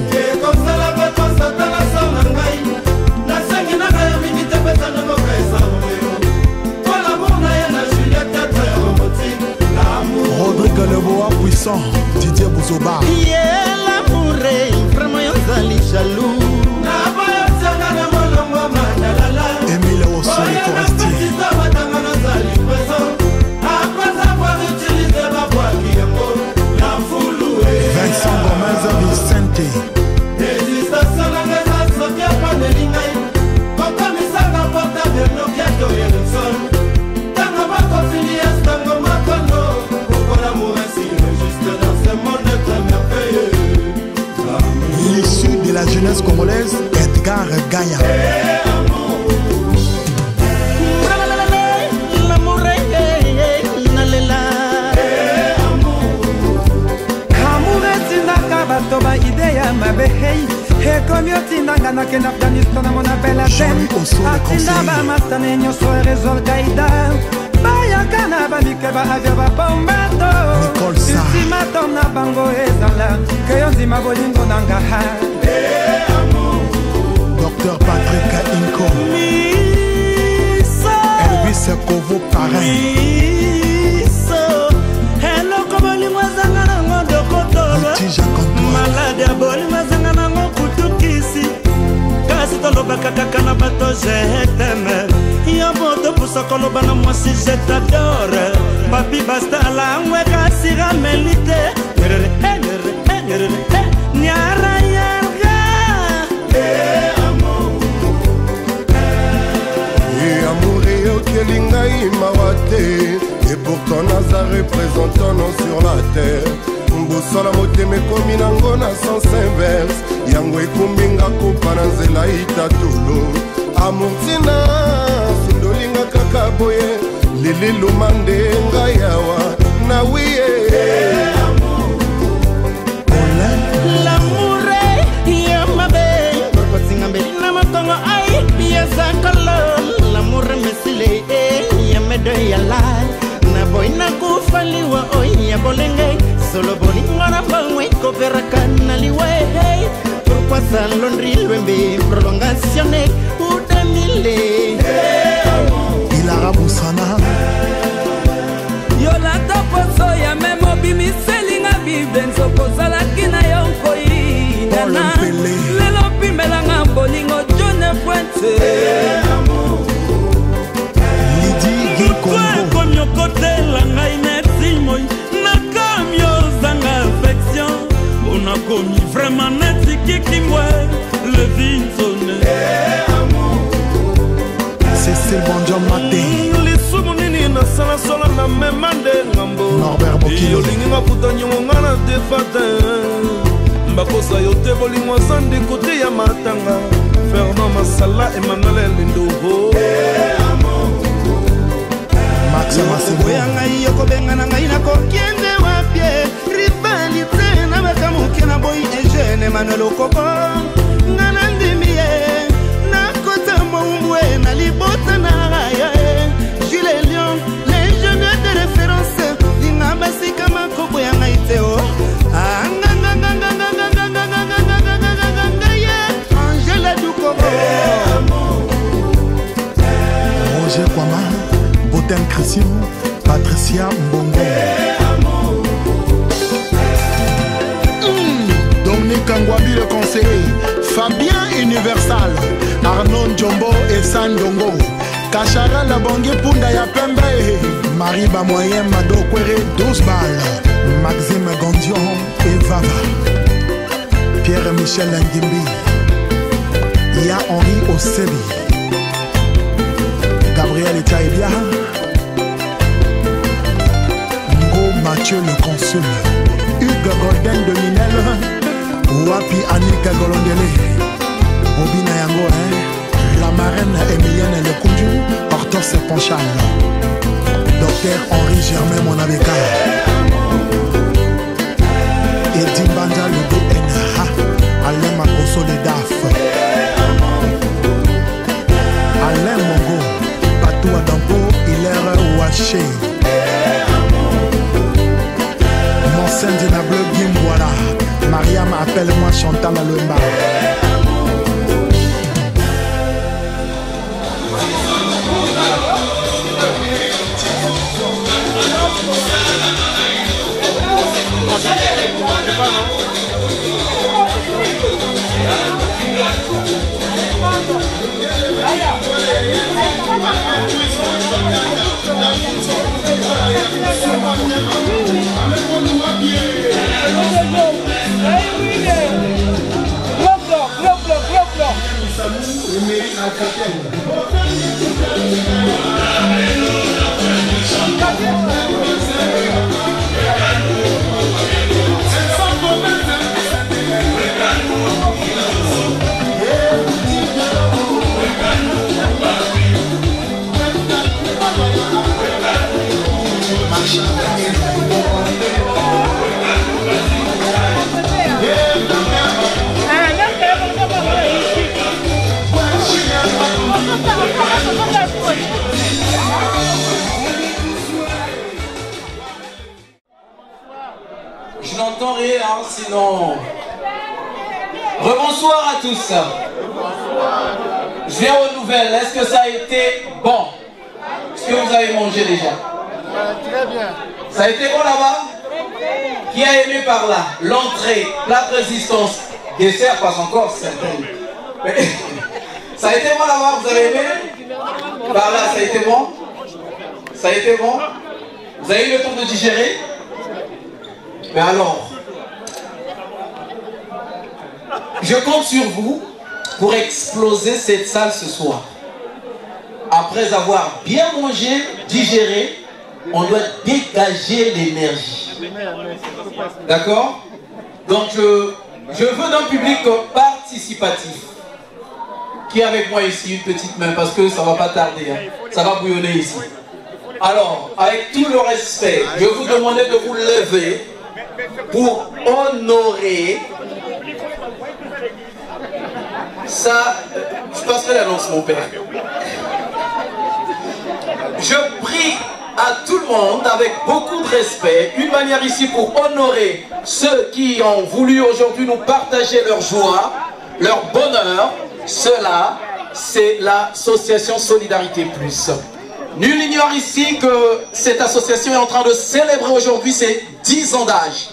Rodrigue Leboa puissant, Didier Bouzoba. L'amour est vraiment yozali jaloux. Émile Osso le forestier. Vincent Gomez Vicente. L'issue de la jeunesse congolaise, Edgar Gaïa. Toba idea mabehei Ekomi otindanga nakenda Afghanistan mon appel à thème Atinda ba mastane nyonso réseau Al-Qaïda Bayakana ba mikeba avia ba bombato Ultimatum na bango ezala Keyonzima bolingo nanga ha Docteur Patrick Inko Elvis Kovo Parrain malade ya boli mazanga nango kutukisi kasi tolobaka kaka na bato je t'aime ya moto pusa koloba na mwasi je t'adore papi bastala ngweka sira melite nyara yarga amour eyokeli ngai mawa te et pourtant naza représentant non sur la terre Mbosala motema ekomi nango yango ekumbinga kopa na nzela itatolo amortina sundolinga kaka boye lililuma nde ngai awa na wiye l'amour ya mabe kokosinga mbeli na matongo ai yezakalo l'amour mesile ya medo ya lai na boy na kufaliwa oi ya bolenge solo bolingo na bangwe koperaka na liwe pourquoi ça londri lwembe prolongation ou damile Ilara Boussana yolata poso ya memo bimiselinga bibenzo kozalaki na yo koyinana lelo pimelanga bolingo jone pointe komi okotela ngai neti moi nakomi ozanga affection onakomi vraiment neti kikimwe le vinsone Cécile Bonjour Maté lisumu nini nasala solo na mema nde ngambo Norbert Bokilo olingi maputa nyongo nga na defate mbakosa yo te bolingo aza ndeko te ya matanga Fernand Masala Emmanuel Lindoho okoboya ngai yokobenga na ngai nakokende wapie rivalite na bakamoke na boyi egene Emmanuel Okoko nga na ndimi ye nakota moumwe na libota na raya Jules Lion l'ingénieur de référence linga basika makoboya ngai te o Angela Dukobo Roger Kwama Botin Christian Patricia Mbongo Dominique Angwabi le conseiller Fabien Universal Arnaud Njombo et Sandongo Kachara la Bangé Punda ya Pembe Marie Bamoyen Mado Kwere 12 balles Maxime Gondion et Vava Pierre-Michel Ngimbi Ya Henri Osebi Gabriel Taïbia Ngo Mathieu le consul Hugues Golden de Minel Wapi Annika Golondele Bobina Yango La marraine Emilienne Lekundu Hortense Ponchal Docteur Henri Germain Monabeka Eddie Banda le BNH Alain Makoso de DAF Alain Mongo Patou Adampo Hilaire Ouaché Monsen Dinable Gimboala Mariam appelle-moi Chantal Alemba Je n'entends rien, sinon... Rebonsoir à tous. Je viens aux nouvelles. Est-ce que ça a été bon? Est-ce que vous avez mangé déjà? Très bien. Ça a été bon là-bas? Qui a aimé par là? L'entrée, plat de résistance, dessert, pas encore, certaines. Mais ça a été bon là-bas? Vous avez aimé? Par là, ça a été bon? Ça a été bon? Vous avez eu le temps de digérer? Mais alors, je compte sur vous pour exploser cette salle ce soir. Après avoir bien mangé, digéré, on doit dégager l'énergie. D'accord? Donc, Je veux d'un public participatif. Qui est avec moi ici, une petite main, parce que ça va pas tarder, hein. Ça va bouillonner ici. Alors, avec tout le respect, je vais vous demander de vous lever pour honorer ça. Je passerai l'annonce, mon père. Je prie à tout le monde, avec beaucoup de respect, une manière ici pour honorer ceux qui ont voulu aujourd'hui nous partager leur joie, leur bonheur. Cela, c'est l'association Solidarité Plus. Nul n'ignore ici que cette association est en train de célébrer aujourd'hui ses 10 ans d'âge.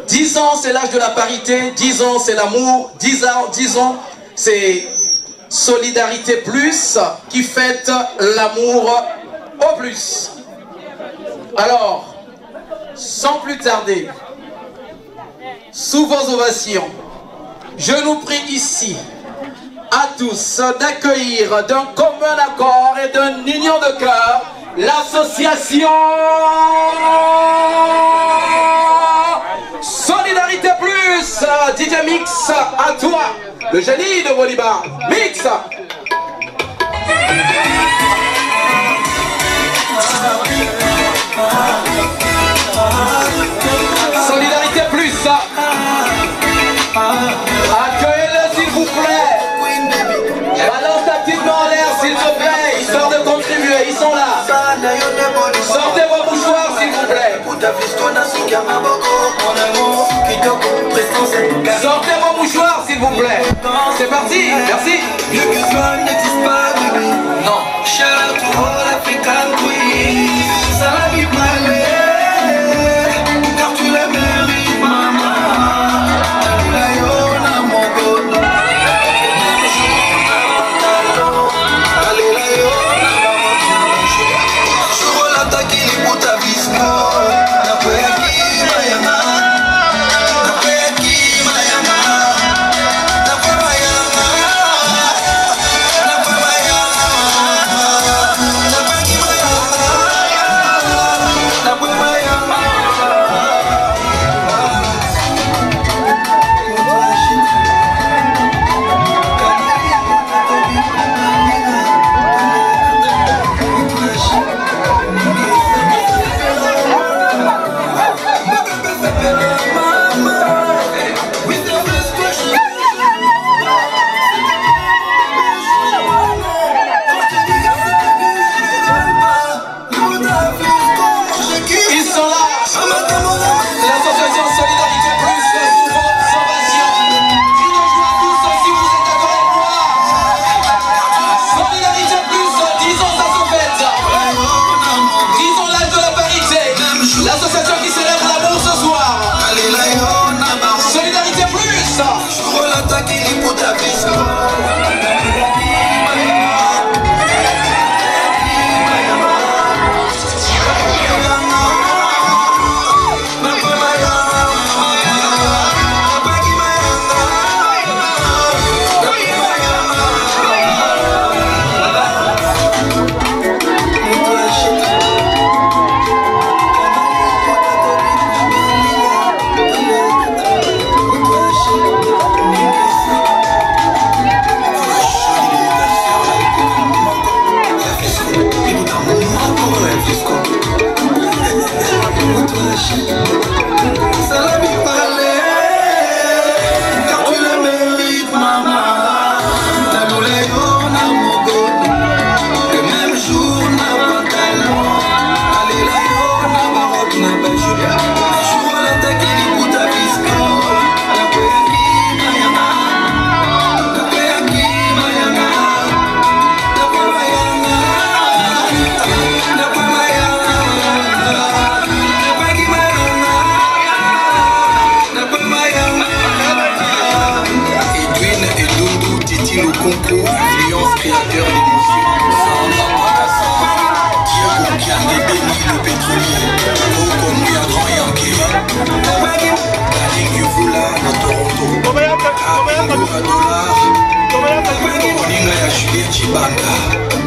10 ans, c'est l'âge de la parité, 10 ans, c'est l'amour, 10 ans, c'est Solidarité Plus qui fête l'amour au plus. Alors, sans plus tarder, sous vos ovations, je nous prie ici à tous d'accueillir d'un commun accord et d'un union de cœur l'association Solidarité Plus. DJ Mix, à toi, le génie de Bolibar. Mix. Solidarité Plus. Accueillez-le s'il vous plaît. Balance ta petite main en l'air s'il te plaît, histoire de contribuer, ils sont là. Sortez vos mouchoirs s'il vous plaît. Sortez vos mouchoirs s'il vous plaît. C'est parti, merci. Non. Car tu le mérites, maman.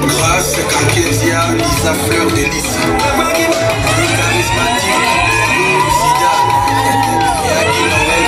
Grâce à Kankezia, Lisa Fleur de Lys. Charismatique, Sida, et Agui Noël.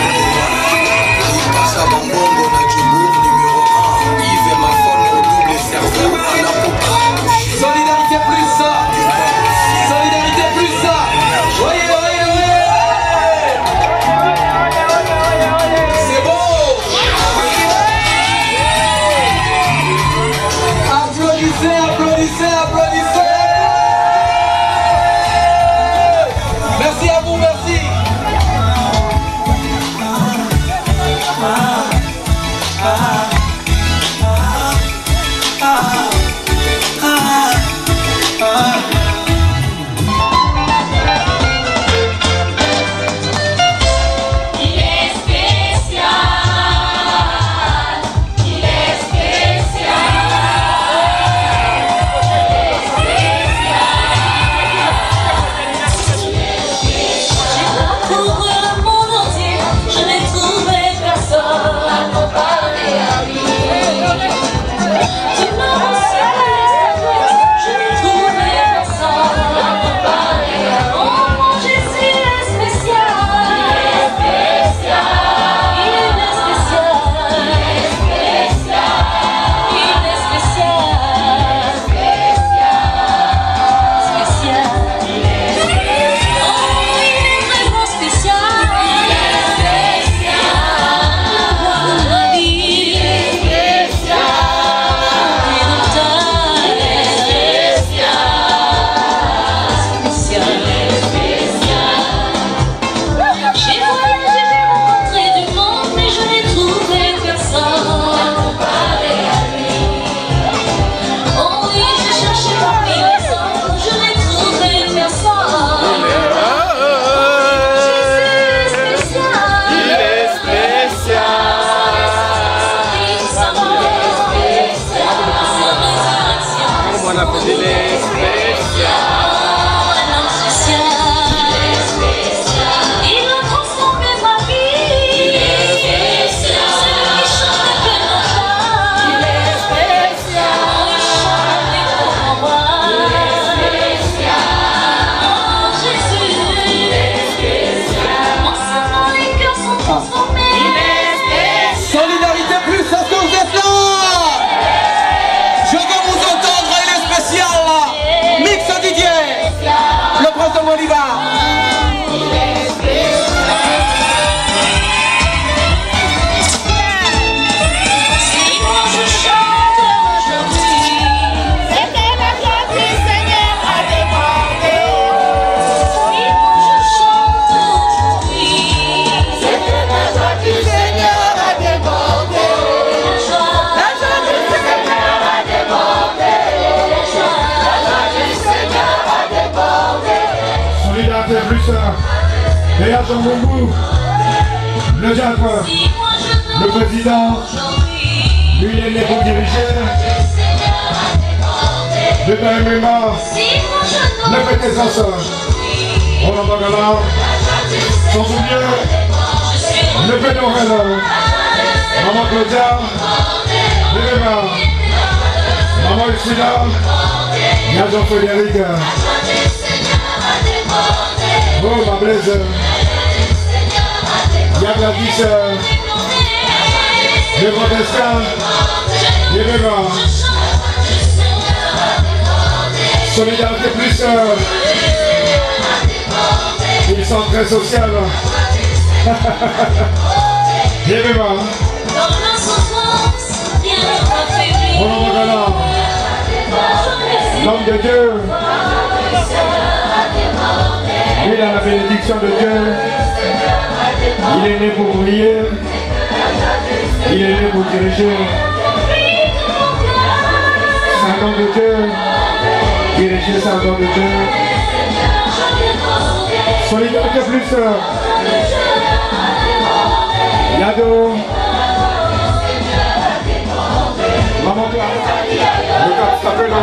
Léa Jean-Mombou, le diable, le président, lui il est né pour diriger, le MMA, le pété ensemble, Roland Bagala, sans oublier, le Pénorel, Maman Claudia, le MMA, Maman Lucina, il y a Jean-Frédéric. Oh ma Blaise, il y a Gladys, le Protestant, les Bévins, Solidarité Plus, ils sont très sociaux. Les Bévins, Roland Bagala, l'homme de Dieu. Il a la bénédiction de Dieu. Il est né pour prier. Il est né pour diriger. C'est un homme de Dieu. Diriger, c'est un homme de Dieu. Solidarité Plus. Yado. Maman Clara. Le cap s'appelle.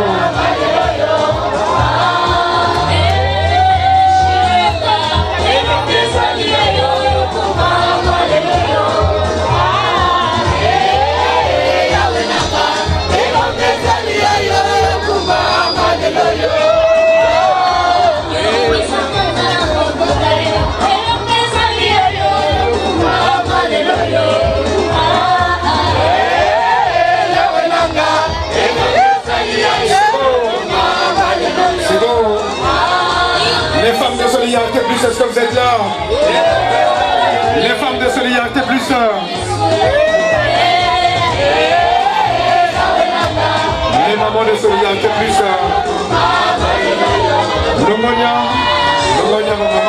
Les femmes de Solidarité Plus, est-ce que vous êtes là? Les femmes de Solidarité Plus. Les mamans de Solidarité Plus. Longonia, ma maman.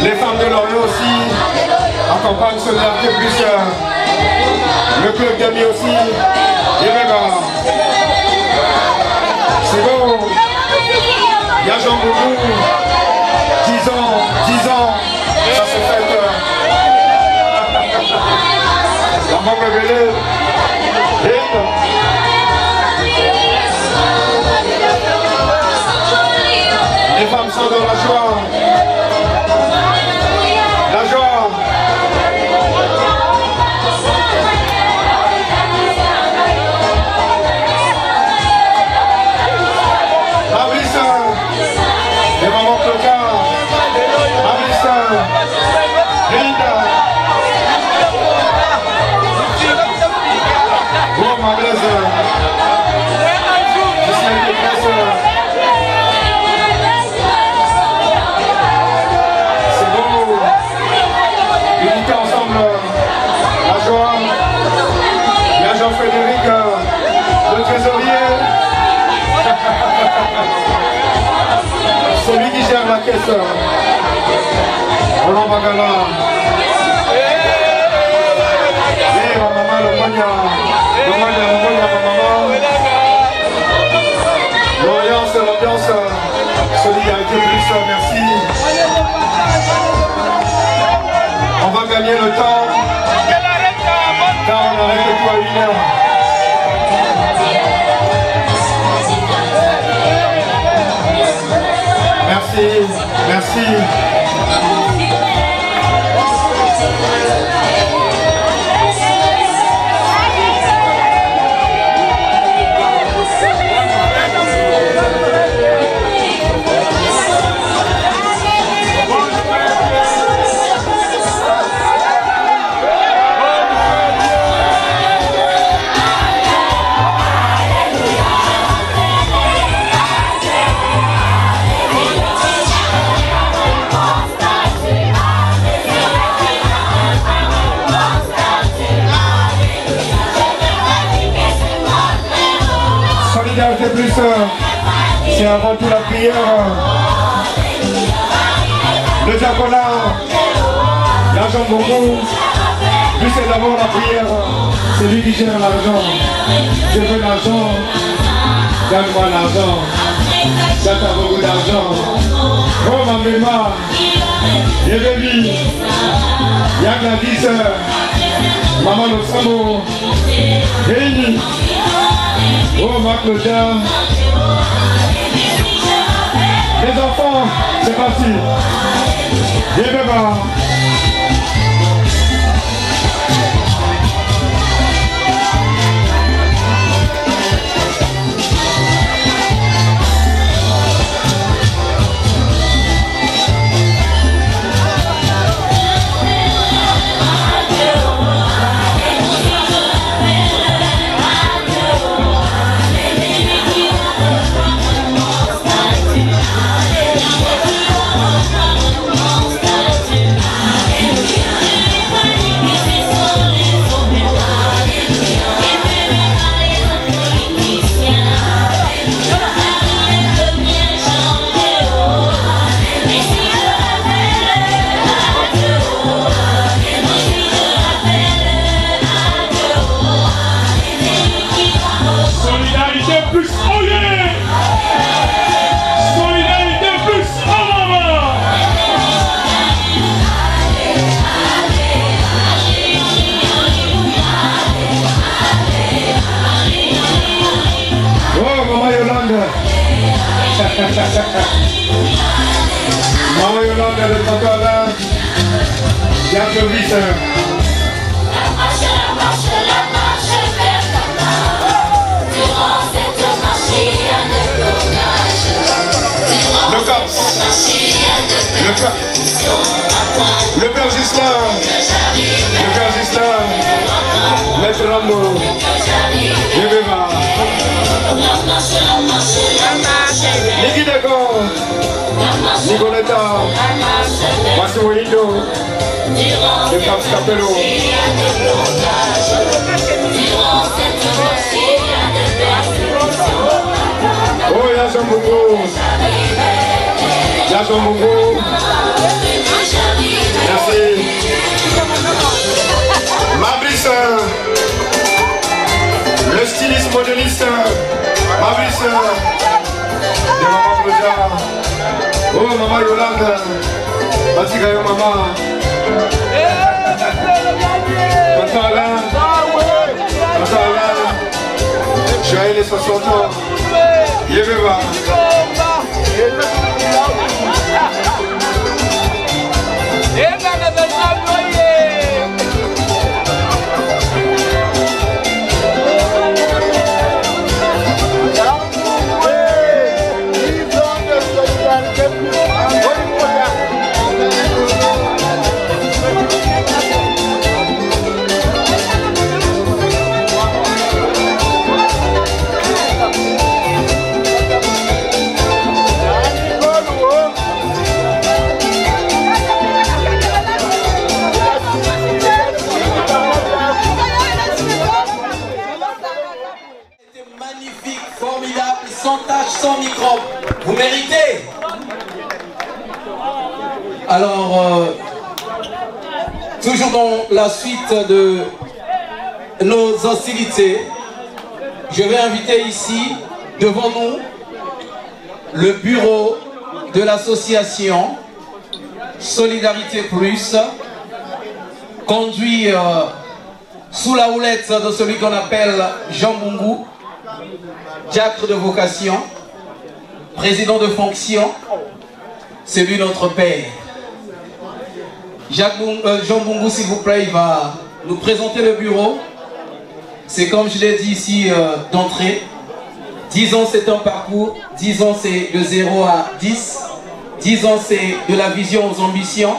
Les femmes de Lorient aussi accompagnent Solidarité. solidarité plus le club d'amis aussi. Et même, c'est bon. Il y a Jean Boubou, 10 ans, ça se fait. La maman révélée. Les femmes sont dans la joie. La joie. Ablissa. Les mamans Cloca. Ablissa. Rita. Oh, ma glace. Je suis un dépresseur. Jean-Frédéric, le trésorier, celui qui gère la caisse, Roland Bagala, et ma maman, le moigna, ma maman, l'ambiance, solidarité plus, merci. On va gagner le temps. Car on arrête tout à 1 heure. Merci. Solidarité plus, c'est avant tout la prière. Le diaconat, l'argent bonbon, plus c'est d'abord la prière. C'est lui qui gère l'argent. Je veux l'argent, donne-moi l'argent. J'attends beaucoup d'argent. Oh ma mémoire, j'ai baby, y'a Gladys, maman Lopsamo, Réuni. Oh ma Claudia. Les enfants, c'est parti. Viens bébé. Maman Yolande de Tantala, Yann de Visse. La marche vers ta main. Durant cette marche, il y a de blocage. Durant cette marche, il y a de blocage. Le Père Gislain, Maître Rambo, Yébéma, Niki Dego, Nicoletta, Massimo Indo, le Caps Capello. Oh, il y a Jean Bongo. Il y a Jean Bongo. Merci. modéliste, Mavis, de Maman Bloja, oh Maman Yolande, Batika yo Maman, Tonton Alain, joyeux les 60 ans, Yévéva. Sans tâche, sans microbe. Vous méritez. Alors, toujours dans la suite de nos hostilités, je vais inviter ici, devant nous, le bureau de l'association Solidarité Plus, conduit sous la houlette de celui qu'on appelle Jean Mbungu, diacre de vocation, président de fonction, c'est lui notre père. Jean Mbungu, s'il vous plaît, il va nous présenter le bureau. C'est comme je l'ai dit ici d'entrée, 10 ans c'est un parcours, 10 ans c'est de 0 à 10, 10 ans c'est de la vision aux ambitions,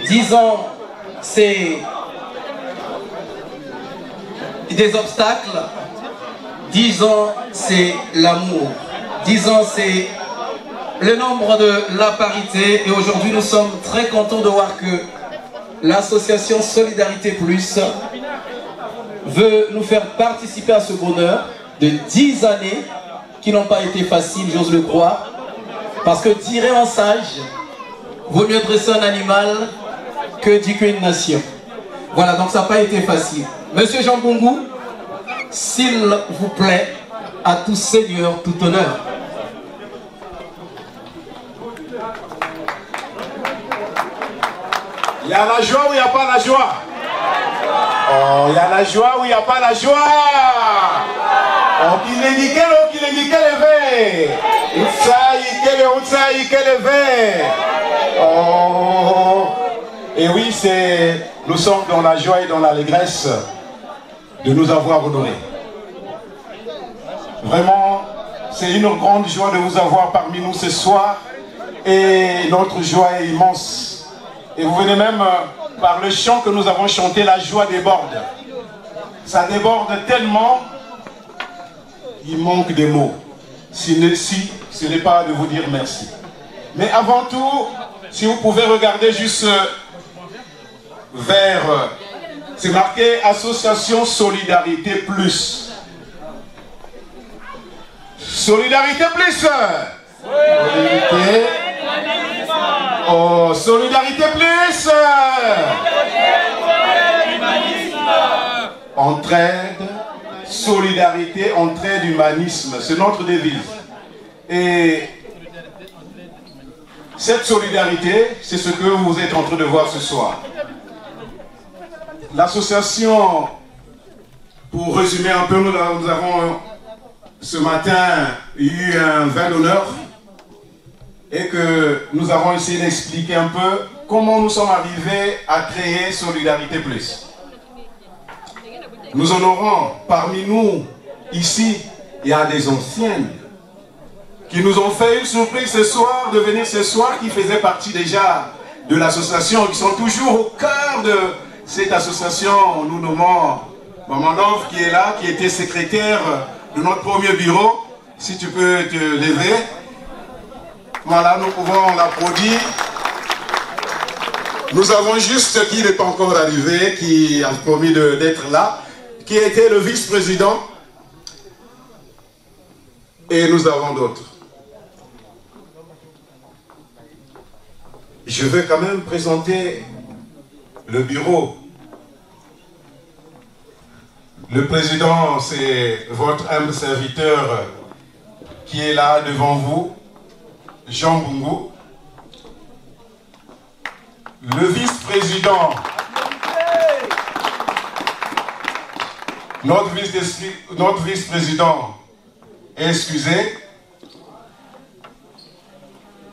10 ans c'est des obstacles, 10 ans, c'est l'amour. 10 ans, c'est le nombre de la parité. Et aujourd'hui, nous sommes très contents de voir que l'association Solidarité Plus veut nous faire participer à ce bonheur de 10 années qui n'ont pas été faciles, j'ose le croire. Parce que dirait un sage, vaut mieux dresser un animal que d'éduquer une nation. Voilà, donc ça n'a pas été facile. Monsieur Jean Mbungu, s'il vous plaît, à tout seigneur, tout honneur. Il y a la joie ou il n'y a pas la joie? Oh, il y a la joie ou il n'y a pas la joie? Oh, qu'il est nickel, oh, qu'il est nickel, Oh. Et oui, nous sommes dans la joie et dans l'allégresse de nous avoir honorés. Vraiment, c'est une grande joie de vous avoir parmi nous ce soir et notre joie est immense. Et vous venez même, par le chant que nous avons chanté, la joie déborde. Ça déborde tellement, il manque des mots. Si ce n'est pas de vous dire merci. Mais avant tout, si vous pouvez regarder juste vers... C'est marqué Association Solidarité Plus. Solidarité Plus. Solidarité. Oh, Solidarité Plus. Entraide, solidarité, entraide, humanisme. C'est notre devise. Et cette solidarité, c'est ce que vous êtes en train de voir ce soir. L'association, pour résumer un peu, nous avons ce matin eu un vin d'honneur et que nous avons essayé d'expliquer un peu comment nous sommes arrivés à créer Solidarité Plus. Nous honorons parmi nous, ici, il y a des anciennes qui nous ont fait une surprise ce soir, de venir ce soir, qui faisaient partie déjà de l'association, qui sont toujours au cœur de cette association. Nous nommons Maman Love qui est là, qui était secrétaire de notre premier bureau. Si tu peux te lever. Voilà, nous pouvons l'applaudir. Nous avons juste qui n'est pas encore arrivé, qui a promis d'être là, qui était le vice-président. Et nous avons d'autres. Je veux quand même présenter le bureau Le président, c'est votre humble serviteur qui est là devant vous, Jean Mbungu. Le vice-président, notre vice-président est excusé.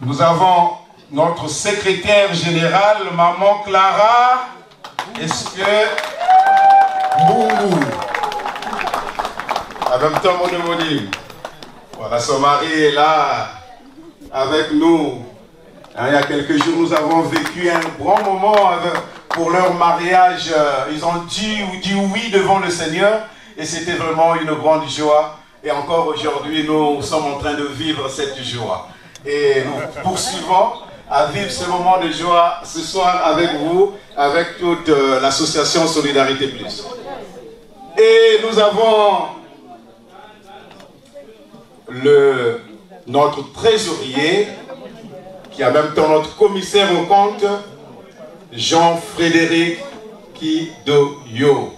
Nous avons notre secrétaire général, Maman Clara, est-ce que Mbungu, en même temps mon homonyme, voilà, son mari est là avec nous. Il y a quelques jours, nous avons vécu un grand moment pour leur mariage. Ils ont dit oui devant le Seigneur et c'était vraiment une grande joie. Et encore aujourd'hui, nous sommes en train de vivre cette joie. Et nous poursuivons à vivre ce moment de joie ce soir avec vous, avec toute l'association Solidarité Plus. Et nous avons notre trésorier, qui est en même temps notre commissaire au compte, Jean-Frédéric Kidoyo.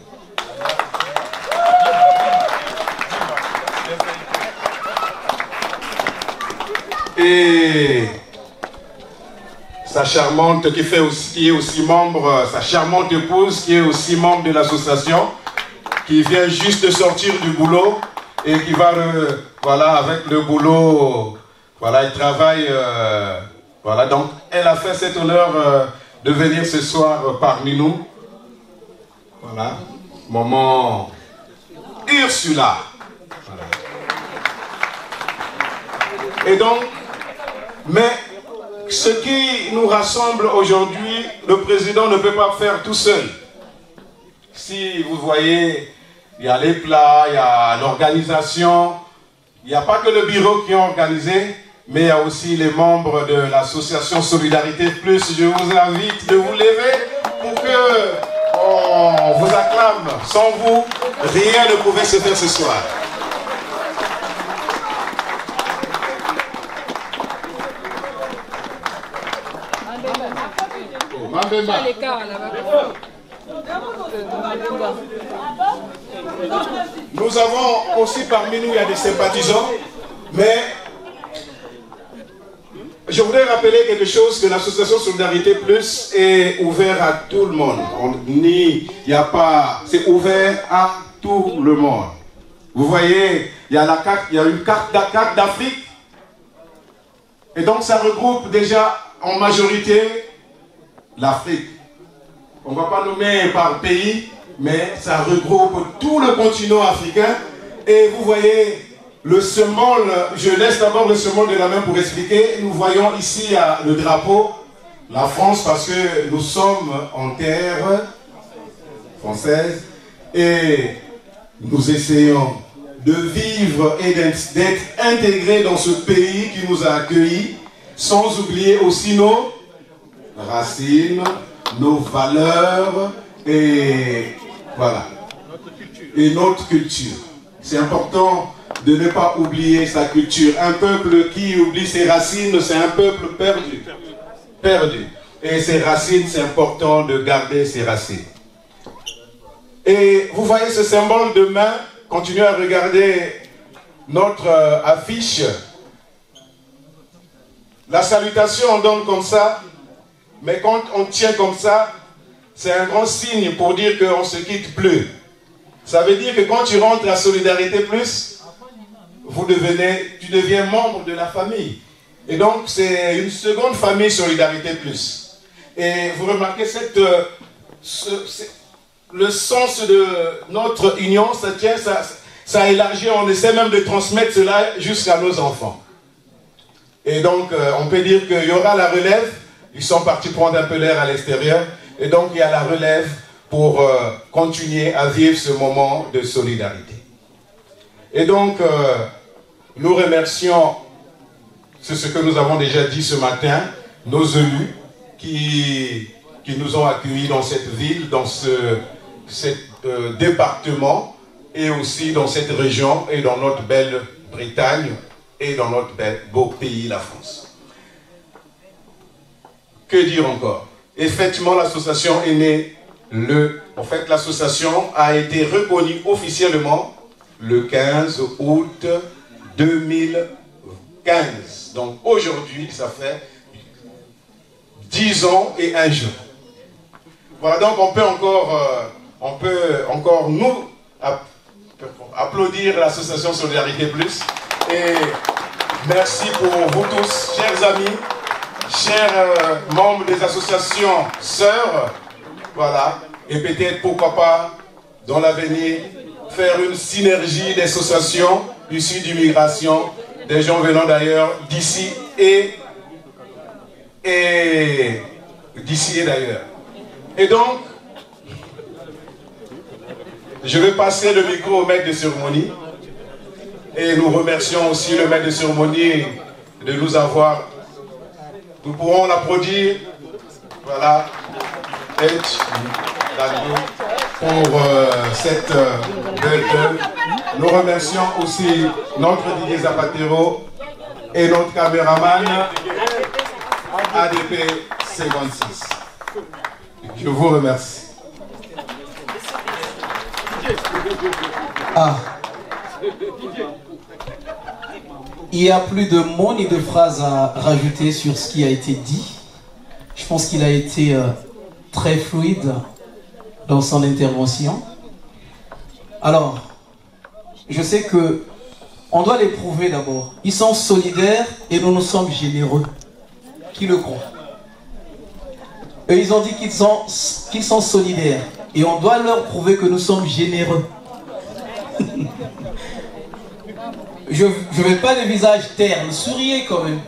Et sa charmante qui est aussi membre, sa charmante épouse qui est aussi membre de l'association, qui vient juste de sortir du boulot et qui va, voilà, avec le boulot, voilà, il travaille, voilà, donc elle a fait cet honneur de venir ce soir parmi nous. Voilà, maman Ursula. Voilà. Et donc, mais ce qui nous rassemble aujourd'hui, le président ne peut pas faire tout seul. Si vous voyez, il y a les plats, il y a l'organisation, il n'y a pas que le bureau qui est organisé, mais il y a aussi les membres de l'association Solidarité Plus. Je vous invite de vous lever pour que on vous acclame. Sans vous, rien ne pouvait se faire ce soir. Nous avons aussi parmi nous, il y a des sympathisants, mais je voudrais rappeler quelque chose, que l'association Solidarité Plus est ouverte à tout le monde. C'est ouvert à tout le monde. Vous voyez, il y a la carte, il y a une carte d'Afrique, et donc ça regroupe déjà en majorité l'Afrique. On ne va pas nommer par pays, mais ça regroupe tout le continent africain. Et vous voyez le symbole, je laisse d'abord le symbole de la main pour expliquer. Nous voyons ici le drapeau, la France, parce que nous sommes en terre française et nous essayons de vivre et d'être intégrés dans ce pays qui nous a accueillis, sans oublier aussi nos racines, nos valeurs et voilà, et notre culture. C'est important de ne pas oublier sa culture. Un peuple qui oublie ses racines, c'est un peuple perdu. Perdu. Et ses racines, c'est important de garder ses racines. Et vous voyez ce symbole de main, continuez à regarder notre affiche. La salutation, on donne comme ça, mais quand on tient comme ça, c'est un grand signe pour dire qu'on ne se quitte plus. Ça veut dire que quand tu rentres à Solidarité Plus, tu deviens membre de la famille. Et donc, c'est une seconde famille Solidarité Plus. Et vous remarquez le sens de notre union, ça élargit, on essaie même de transmettre cela jusqu'à nos enfants. Et donc, on peut dire qu'il y aura la relève. Ils sont partis prendre un peu l'air à l'extérieur. Et donc, il y a la relève pour continuer à vivre ce moment de solidarité. Et donc, nous remercions, c'est ce que nous avons déjà dit ce matin, nos élus qui nous ont accueillis dans cette ville, dans cet département, et aussi dans cette région, et dans notre belle Bretagne, et dans notre beau pays, la France. Que dire encore? Effectivement, l'association est née En fait, l'association a été reconnue officiellement le 15 août 2015. Donc aujourd'hui, ça fait 10 ans et 1 jour. Voilà, donc on peut encore nous applaudir l'association Solidarité Plus. Et merci pour vous tous, chers amis, chers membres des associations sœurs. Voilà, et peut-être pourquoi pas dans l'avenir faire une synergie d'associations issues d'immigration, des gens venant d'ailleurs d'ici et d'ailleurs. Et donc, je vais passer le micro au maître de cérémonie et nous remercions aussi le maître de cérémonie de nous avoir. Nous pourrons l'applaudir. Voilà. Pour cette belle œuvre. Nous remercions aussi notre Didier Zapatero et notre caméraman ADP 56. Je vous remercie. Ah. Il n'y a plus de mots ni de phrases à rajouter sur ce qui a été dit. Je pense qu'il a été très fluide dans son intervention. Alors, je sais que on doit les prouver d'abord. Ils sont solidaires et nous sommes généreux. Qui le croit? Et ils ont dit qu'ils sont solidaires. Et on doit leur prouver que nous sommes généreux. Je ne veux pas de visage terne, souriez quand même.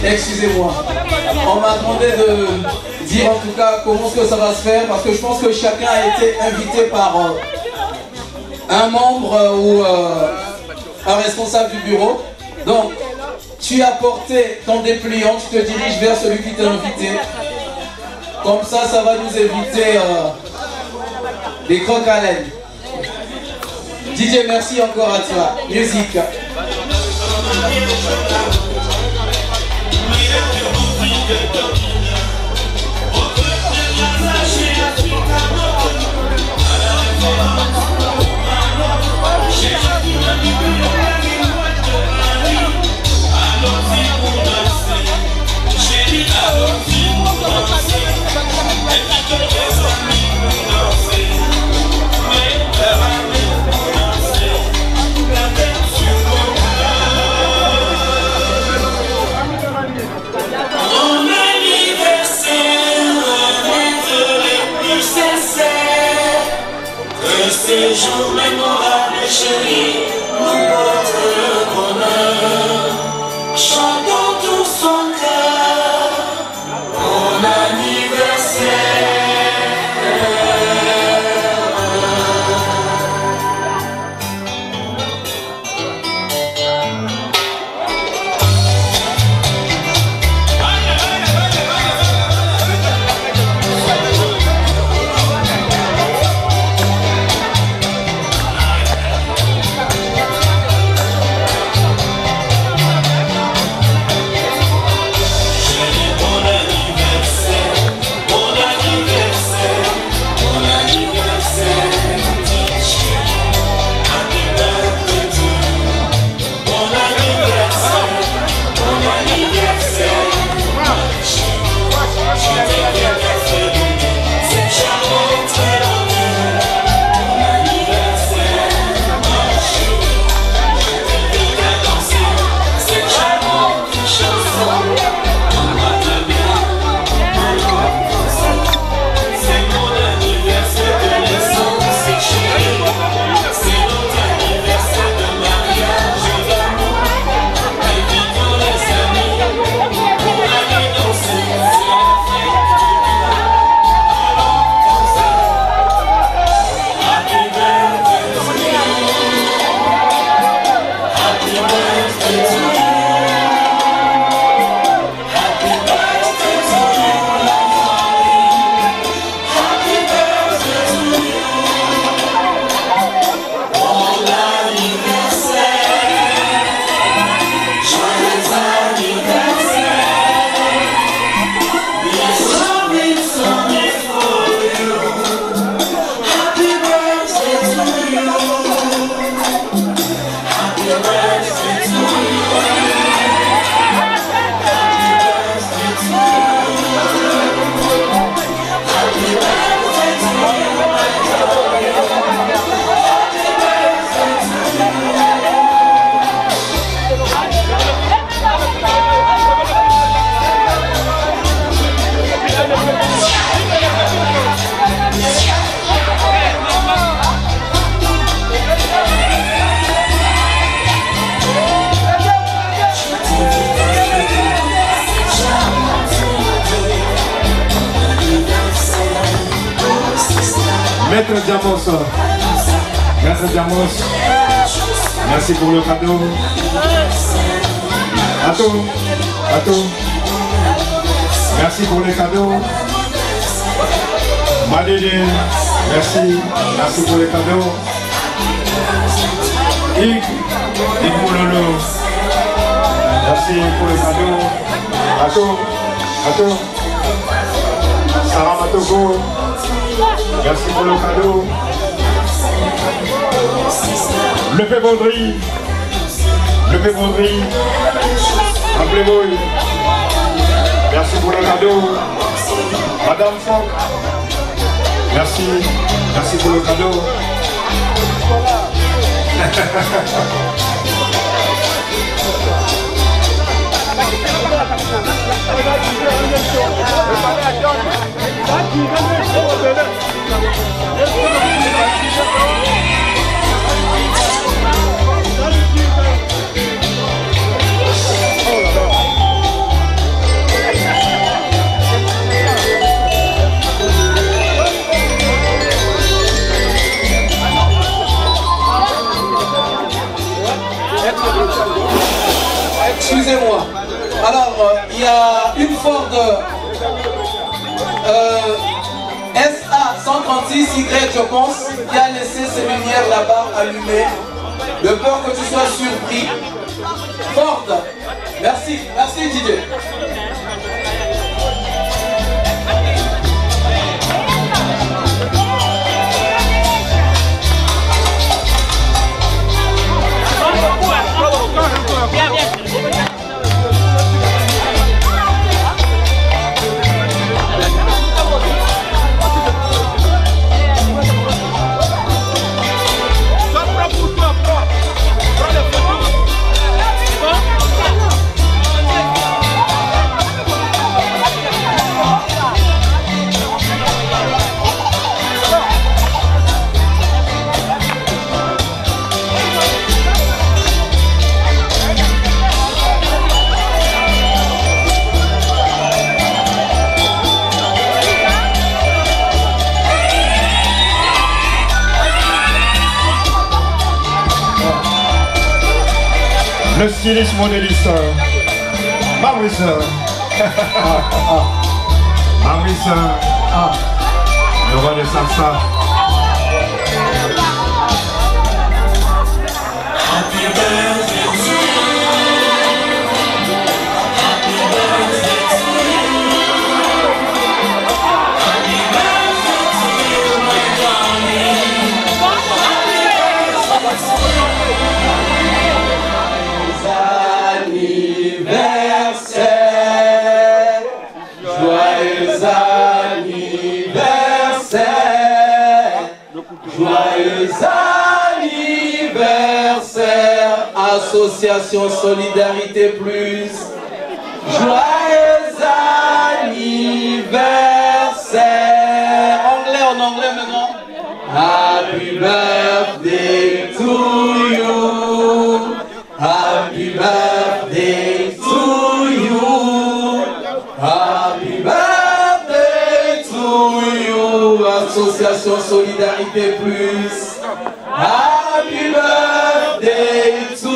Excusez-moi, on m'a demandé de dire en tout cas comment est-ce que ça va se faire, parce que je pense que chacun a été invité par un membre ou un responsable du bureau. Donc, tu as porté ton dépliant, tu te diriges vers celui qui t'a invité. Comme ça, ça va nous éviter des crocs à laine. DJ, merci encore à toi. Musique. Ces jours mémorables, chérie, nous portent le bonheur. Chantons tout son cœur, mon anniversaire. Maître Diamos. Maître Diamos. Merci pour le cadeau. Ato. Merci pour les cadeaux. Madédé. Merci. Merci pour les cadeaux. Yves Moulolo. Merci pour les cadeaux. Ato. Sarah Matoko. Merci pour le cadeau. Le Pébondry. Un playboy. Merci pour le cadeau. Madame Fonck. Merci pour le cadeau. Excusez-moi. Alors, il y a une Ford SA 136Y, je pense, qui a laissé ses lumières là-bas allumées. De peur que tu sois surpris. Ford, merci Didier. Le styliste modéliste Maurice. Maurice. Le roi de salsa. Joyeux anniversaire, Association Solidarité Plus. Joyeux anniversaire. En anglais maintenant. Happy birthday to you. Happy birthday to you. Happy birthday to you. Association Solidarité Plus. Happy birthday to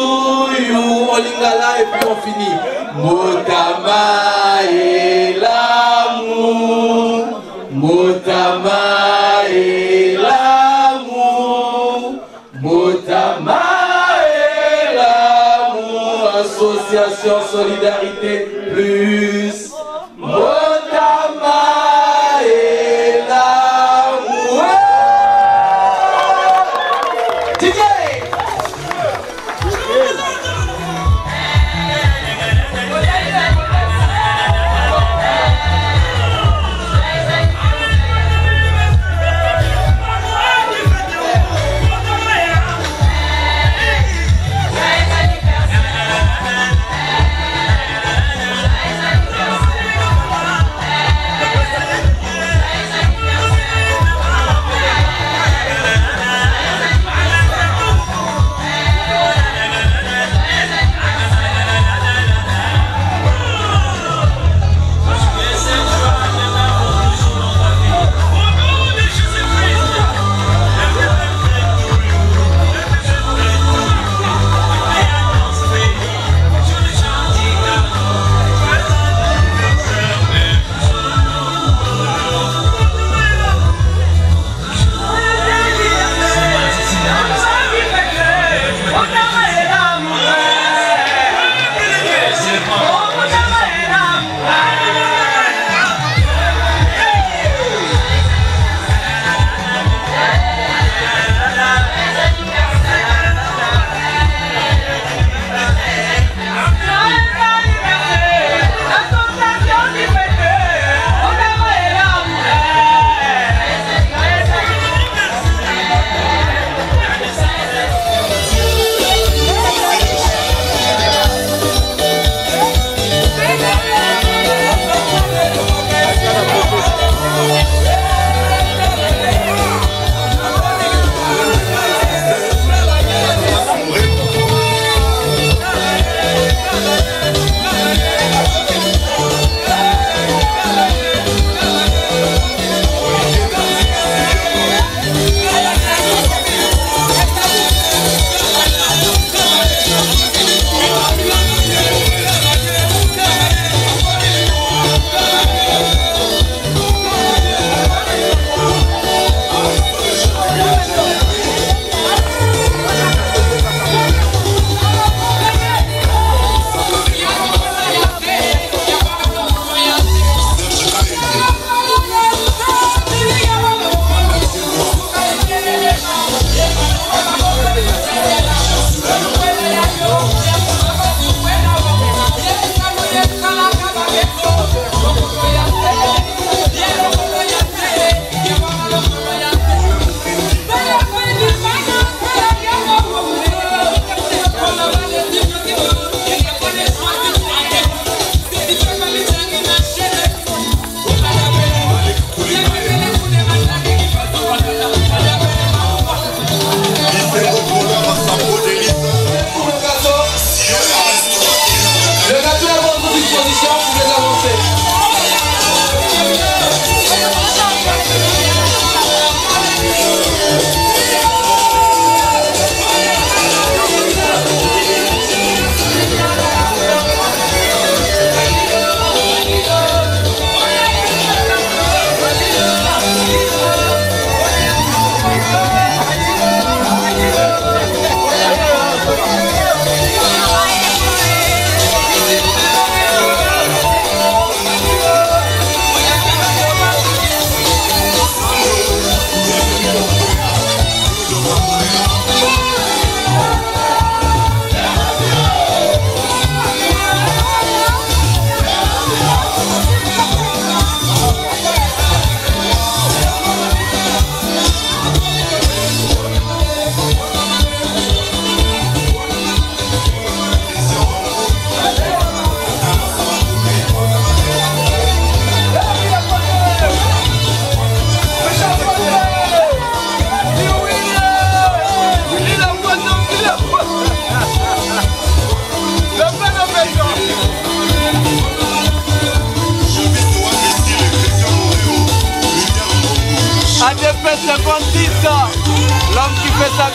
you. On lingala et puis on finit. Motama et l'amour. Motama et l'amour. Motama et l'amour. Association Solidarité Plus. Motama et l'amour. DJ!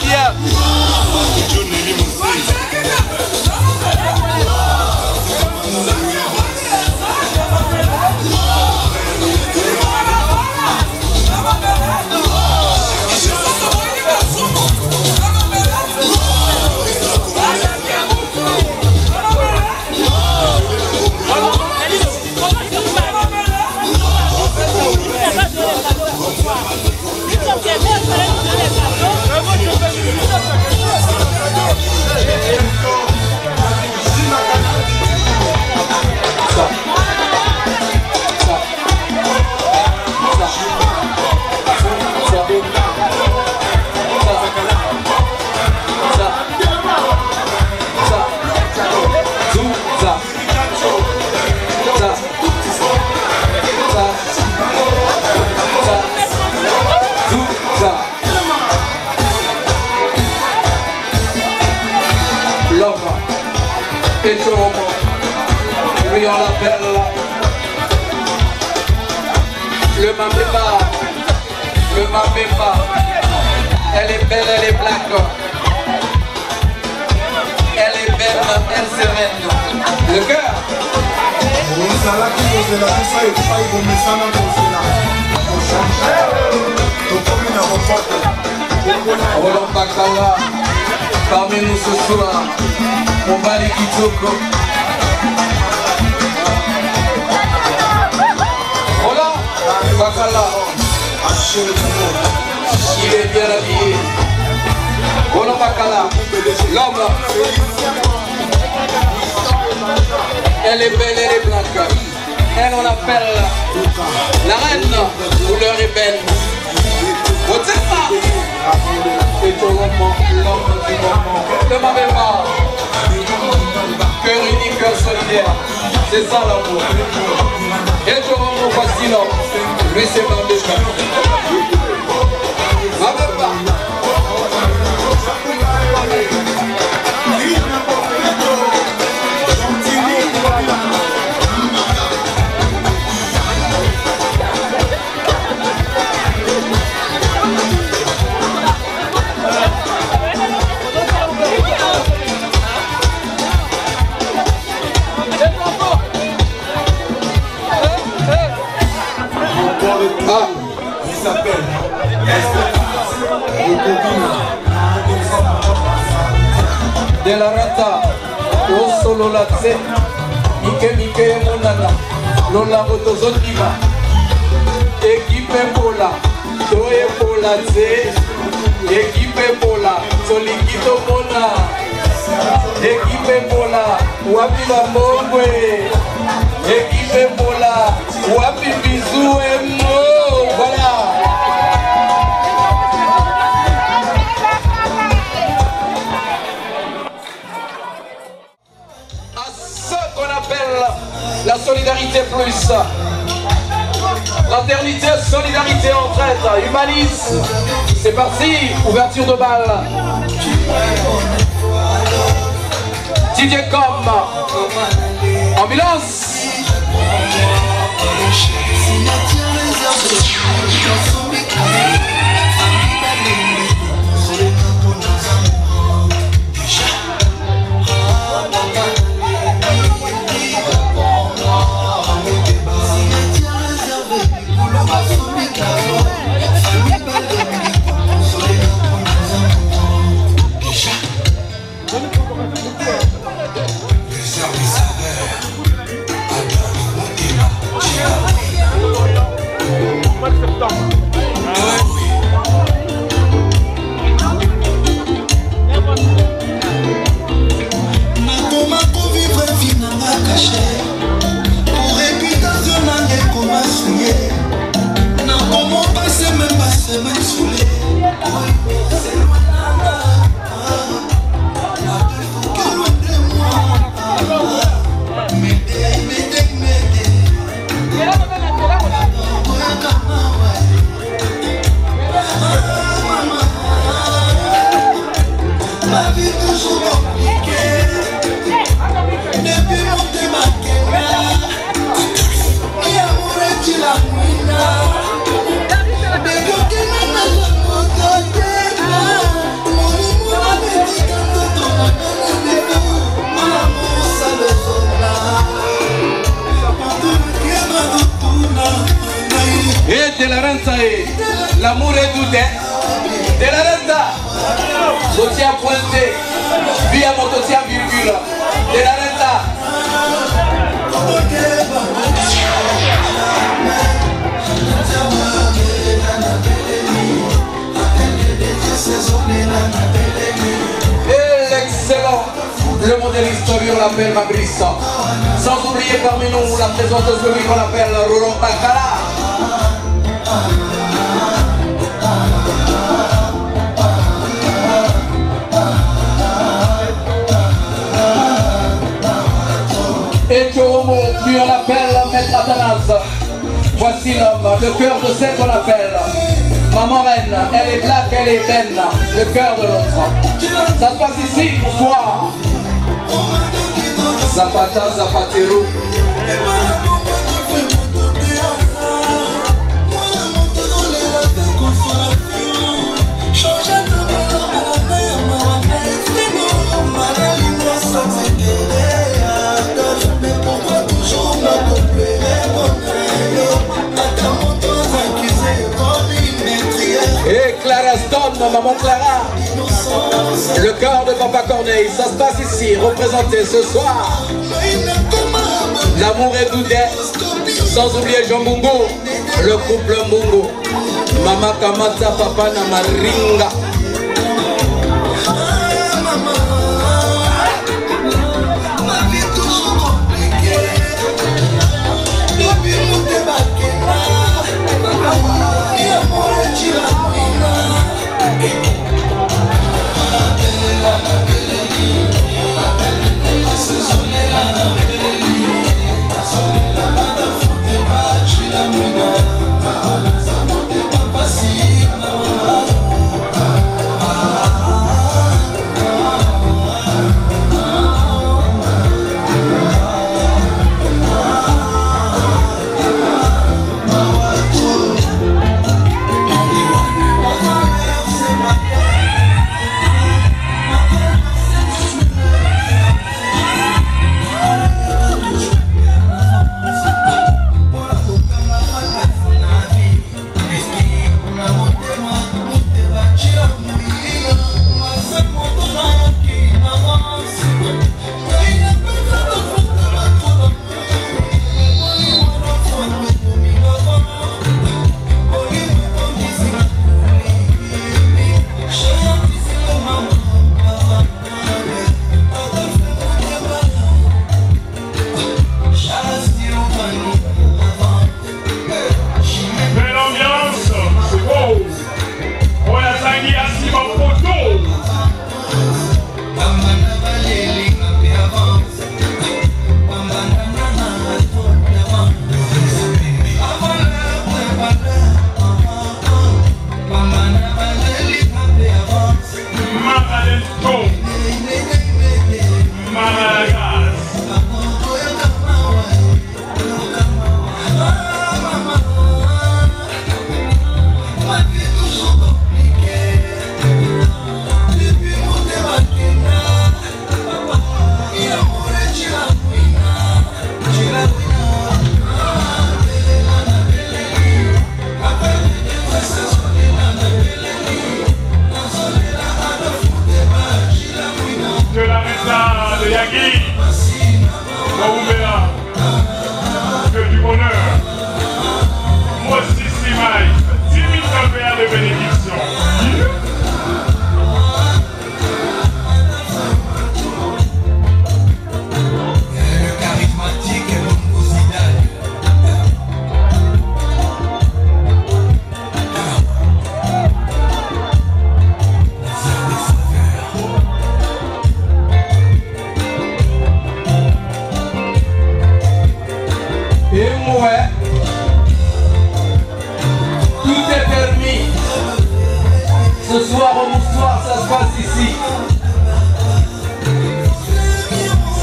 bien. Lui on l'appelle le Mambemba, le Mambemba. Elle est belle, elle est black. Elle est belle, elle est sereine. Le cœur. Roland Bakala, parmi nous ce soir, mon Bali Kitoko. Roland Bakala, il est bien habillé. Roland Bakala, l'homme. Elle est belle, elle est blanche. Elle on l'appelle la reine couleur ébène. Otema et ton roman, l'homme du moment. Ne m'avez pas. Cœur unique, cœur solidaire. C'est ça l'amour. Et ton roman fascinant. Lui c'est Mambemba. Mambemba. Ah, il s'appelle De la Rata, o solo la tse, Mike monana, Lola Motozotima, équipe Pola, Toe Pola tse, équipe Pola, Solikito Mona, équipe Pola, Wapi Bambongwe, équipe Pola, Wapi Bisou et Mo, voilà. À ce qu'on appelle la solidarité plus. Fraternité, solidarité, entraide, humanisme. C'est parti, ouverture de balle. Didier Com, ambulance. L'amour est doudé. De la renta. Sotia pointé. Via mototia virgule. De la renta. Et l'excellent, le modèle historien l'appelle Mabrissa. Sans oublier parmi nous la présence de celui qu'on appelle Roland Bacala. Et Tchoromo, lui on l'appelle Maître Athanas. Voici l'homme, le cœur de celle qu'on appelle Maman Reine. Elle est black, elle est reine, le cœur de l'autre. Ça se passe ici, bonsoir. Zapata, Zapatero. Et Clara Stone, maman Clara, le cœur de Papa Corneille, ça se passe ici, représenté ce soir. L'amour est doudé, sans oublier Jean Bungo, le couple Mbungo. Mama Kamata, Papa Namaringa.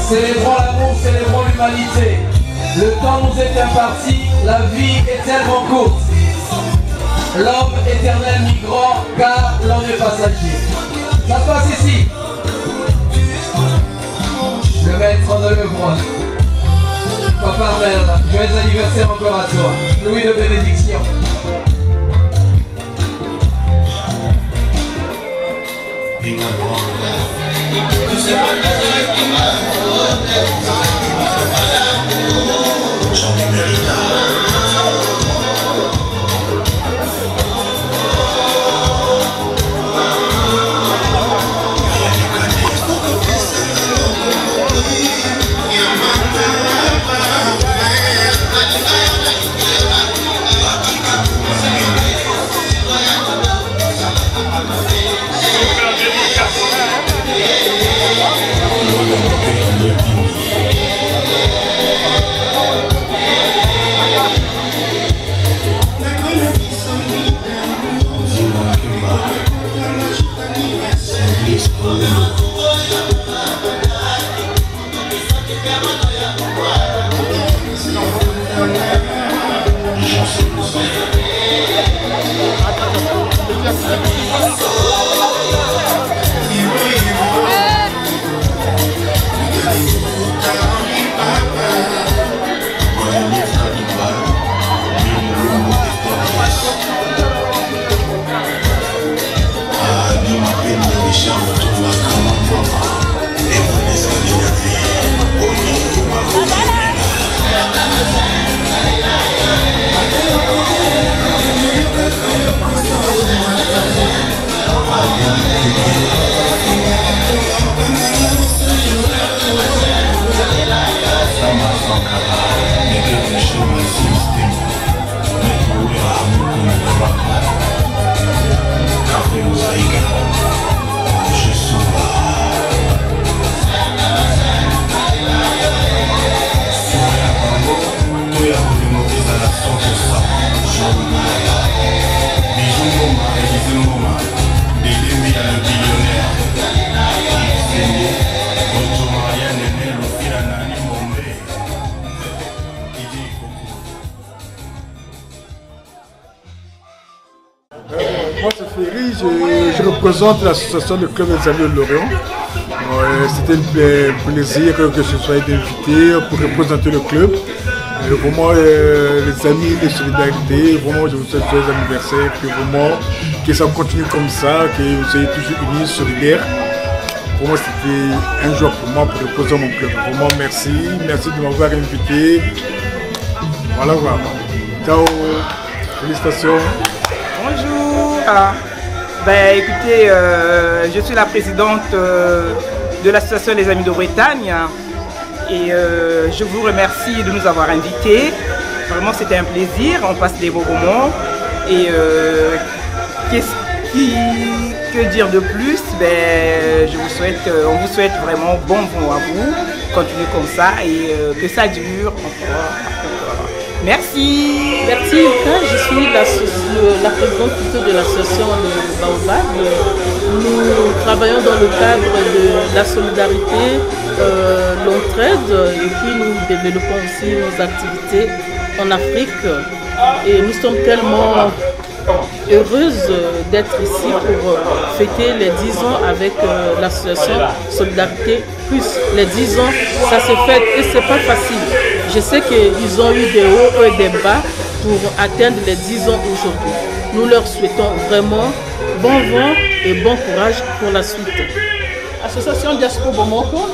Célébrons l'amour, célébrons l'humanité. Le temps nous est imparti, la vie est tellement courte. L'homme éternel migrant, car l'homme est passager. Ça se passe ici. Le maître de l'œuvre. Papa Merle, joyeux anniversaire encore à toi. Louis de bénédiction. Moi c'est Ferry, je représente l'association de club des Amis de Lorient. C'était un plaisir que je sois invité pour représenter le club. Vraiment les amis de solidarité, vraiment je vous souhaite joyeux anniversaire, que vraiment que ça continue comme ça, que vous soyez toujours unis, solidaires. Pour moi c'était un jour pour moi pour représenter mon club. Vraiment merci de m'avoir invité. Voilà. Ciao, félicitations. Bonjour. Écoutez, je suis la présidente de l'association des Amis de Bretagne et je vous remercie de nous avoir invités. Vraiment, c'était un plaisir. On passe des beaux moments. Et que dire de plus? On vous souhaite vraiment bon vent à vous. Continuez comme ça et que ça dure encore. Merci. Merci Yuka, je suis la présidente plutôt de l'association de Baobab. Nous travaillons dans le cadre de la solidarité, l'entraide et puis nous développons aussi nos activités en Afrique. Et nous sommes tellement heureuses d'être ici pour fêter les 10 ans avec l'association Solidarité Plus. Les 10 ans, ça se fête et c'est pas facile. Je sais qu'ils ont eu des hauts et des bas pour atteindre les 10 ans aujourd'hui. Nous leur souhaitons vraiment bon vent et bon courage pour la suite. Association Diaspo Bomoko,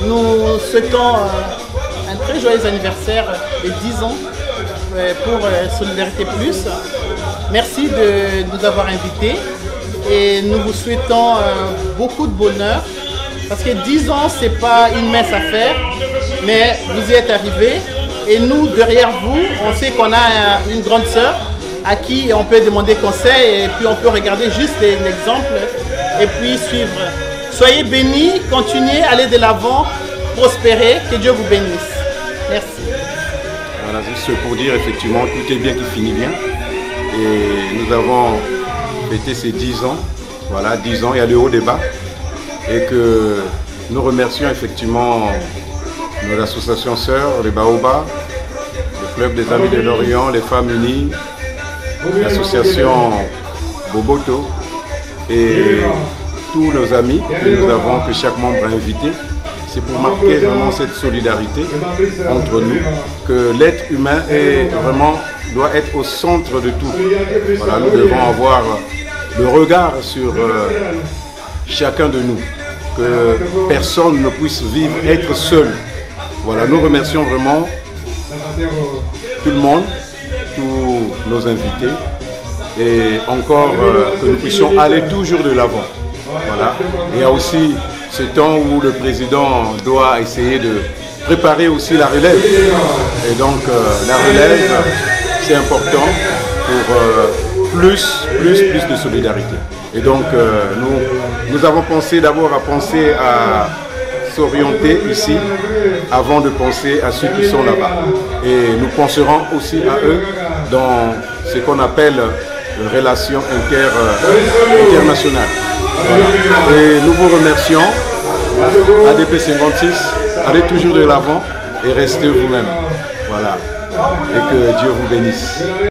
nous souhaitons un très joyeux anniversaire de 10 ans pour Solidarité Plus. Merci de nous avoir invités et nous vous souhaitons beaucoup de bonheur parce que 10 ans, ce n'est pas une mince affaire, mais vous y êtes arrivés et nous, derrière vous, on sait qu'on a une grande sœur à qui on peut demander conseil et puis on peut regarder juste un exemple et puis suivre. Soyez bénis, continuez, allez de l'avant, prospérez, que Dieu vous bénisse. Merci. Voilà, juste pour dire effectivement, tout est bien qui finit bien. Et nous avons fêté ces 10 ans, voilà, 10 ans, il y a le haut débat. Et que nous remercions effectivement nos associations sœurs, les Baobab, le Club des Amis de Lorient, les Femmes Unies, l'association Boboto et tous nos amis que nous avons, que chaque membre a invité. C'est pour marquer vraiment cette solidarité entre nous, que l'être humain doit être au centre de tout. Voilà, nous devons avoir le regard sur chacun de nous, que personne ne puisse vivre, être seul. Voilà, nous remercions vraiment tout le monde, tous nos invités, et encore que nous puissions aller toujours de l'avant. Voilà. Il y a aussi ce temps où le président doit essayer de préparer aussi la relève. Et donc la relève, c'est important pour plus de solidarité. Et donc nous avons pensé d'abord à s'orienter ici avant de penser à ceux qui sont là-bas. Et nous penserons aussi à eux dans ce qu'on appelle relations internationales. Voilà. Et nous vous remercions. ADP 56, allez toujours de l'avant et restez vous-même. Voilà. Et que Dieu vous bénisse.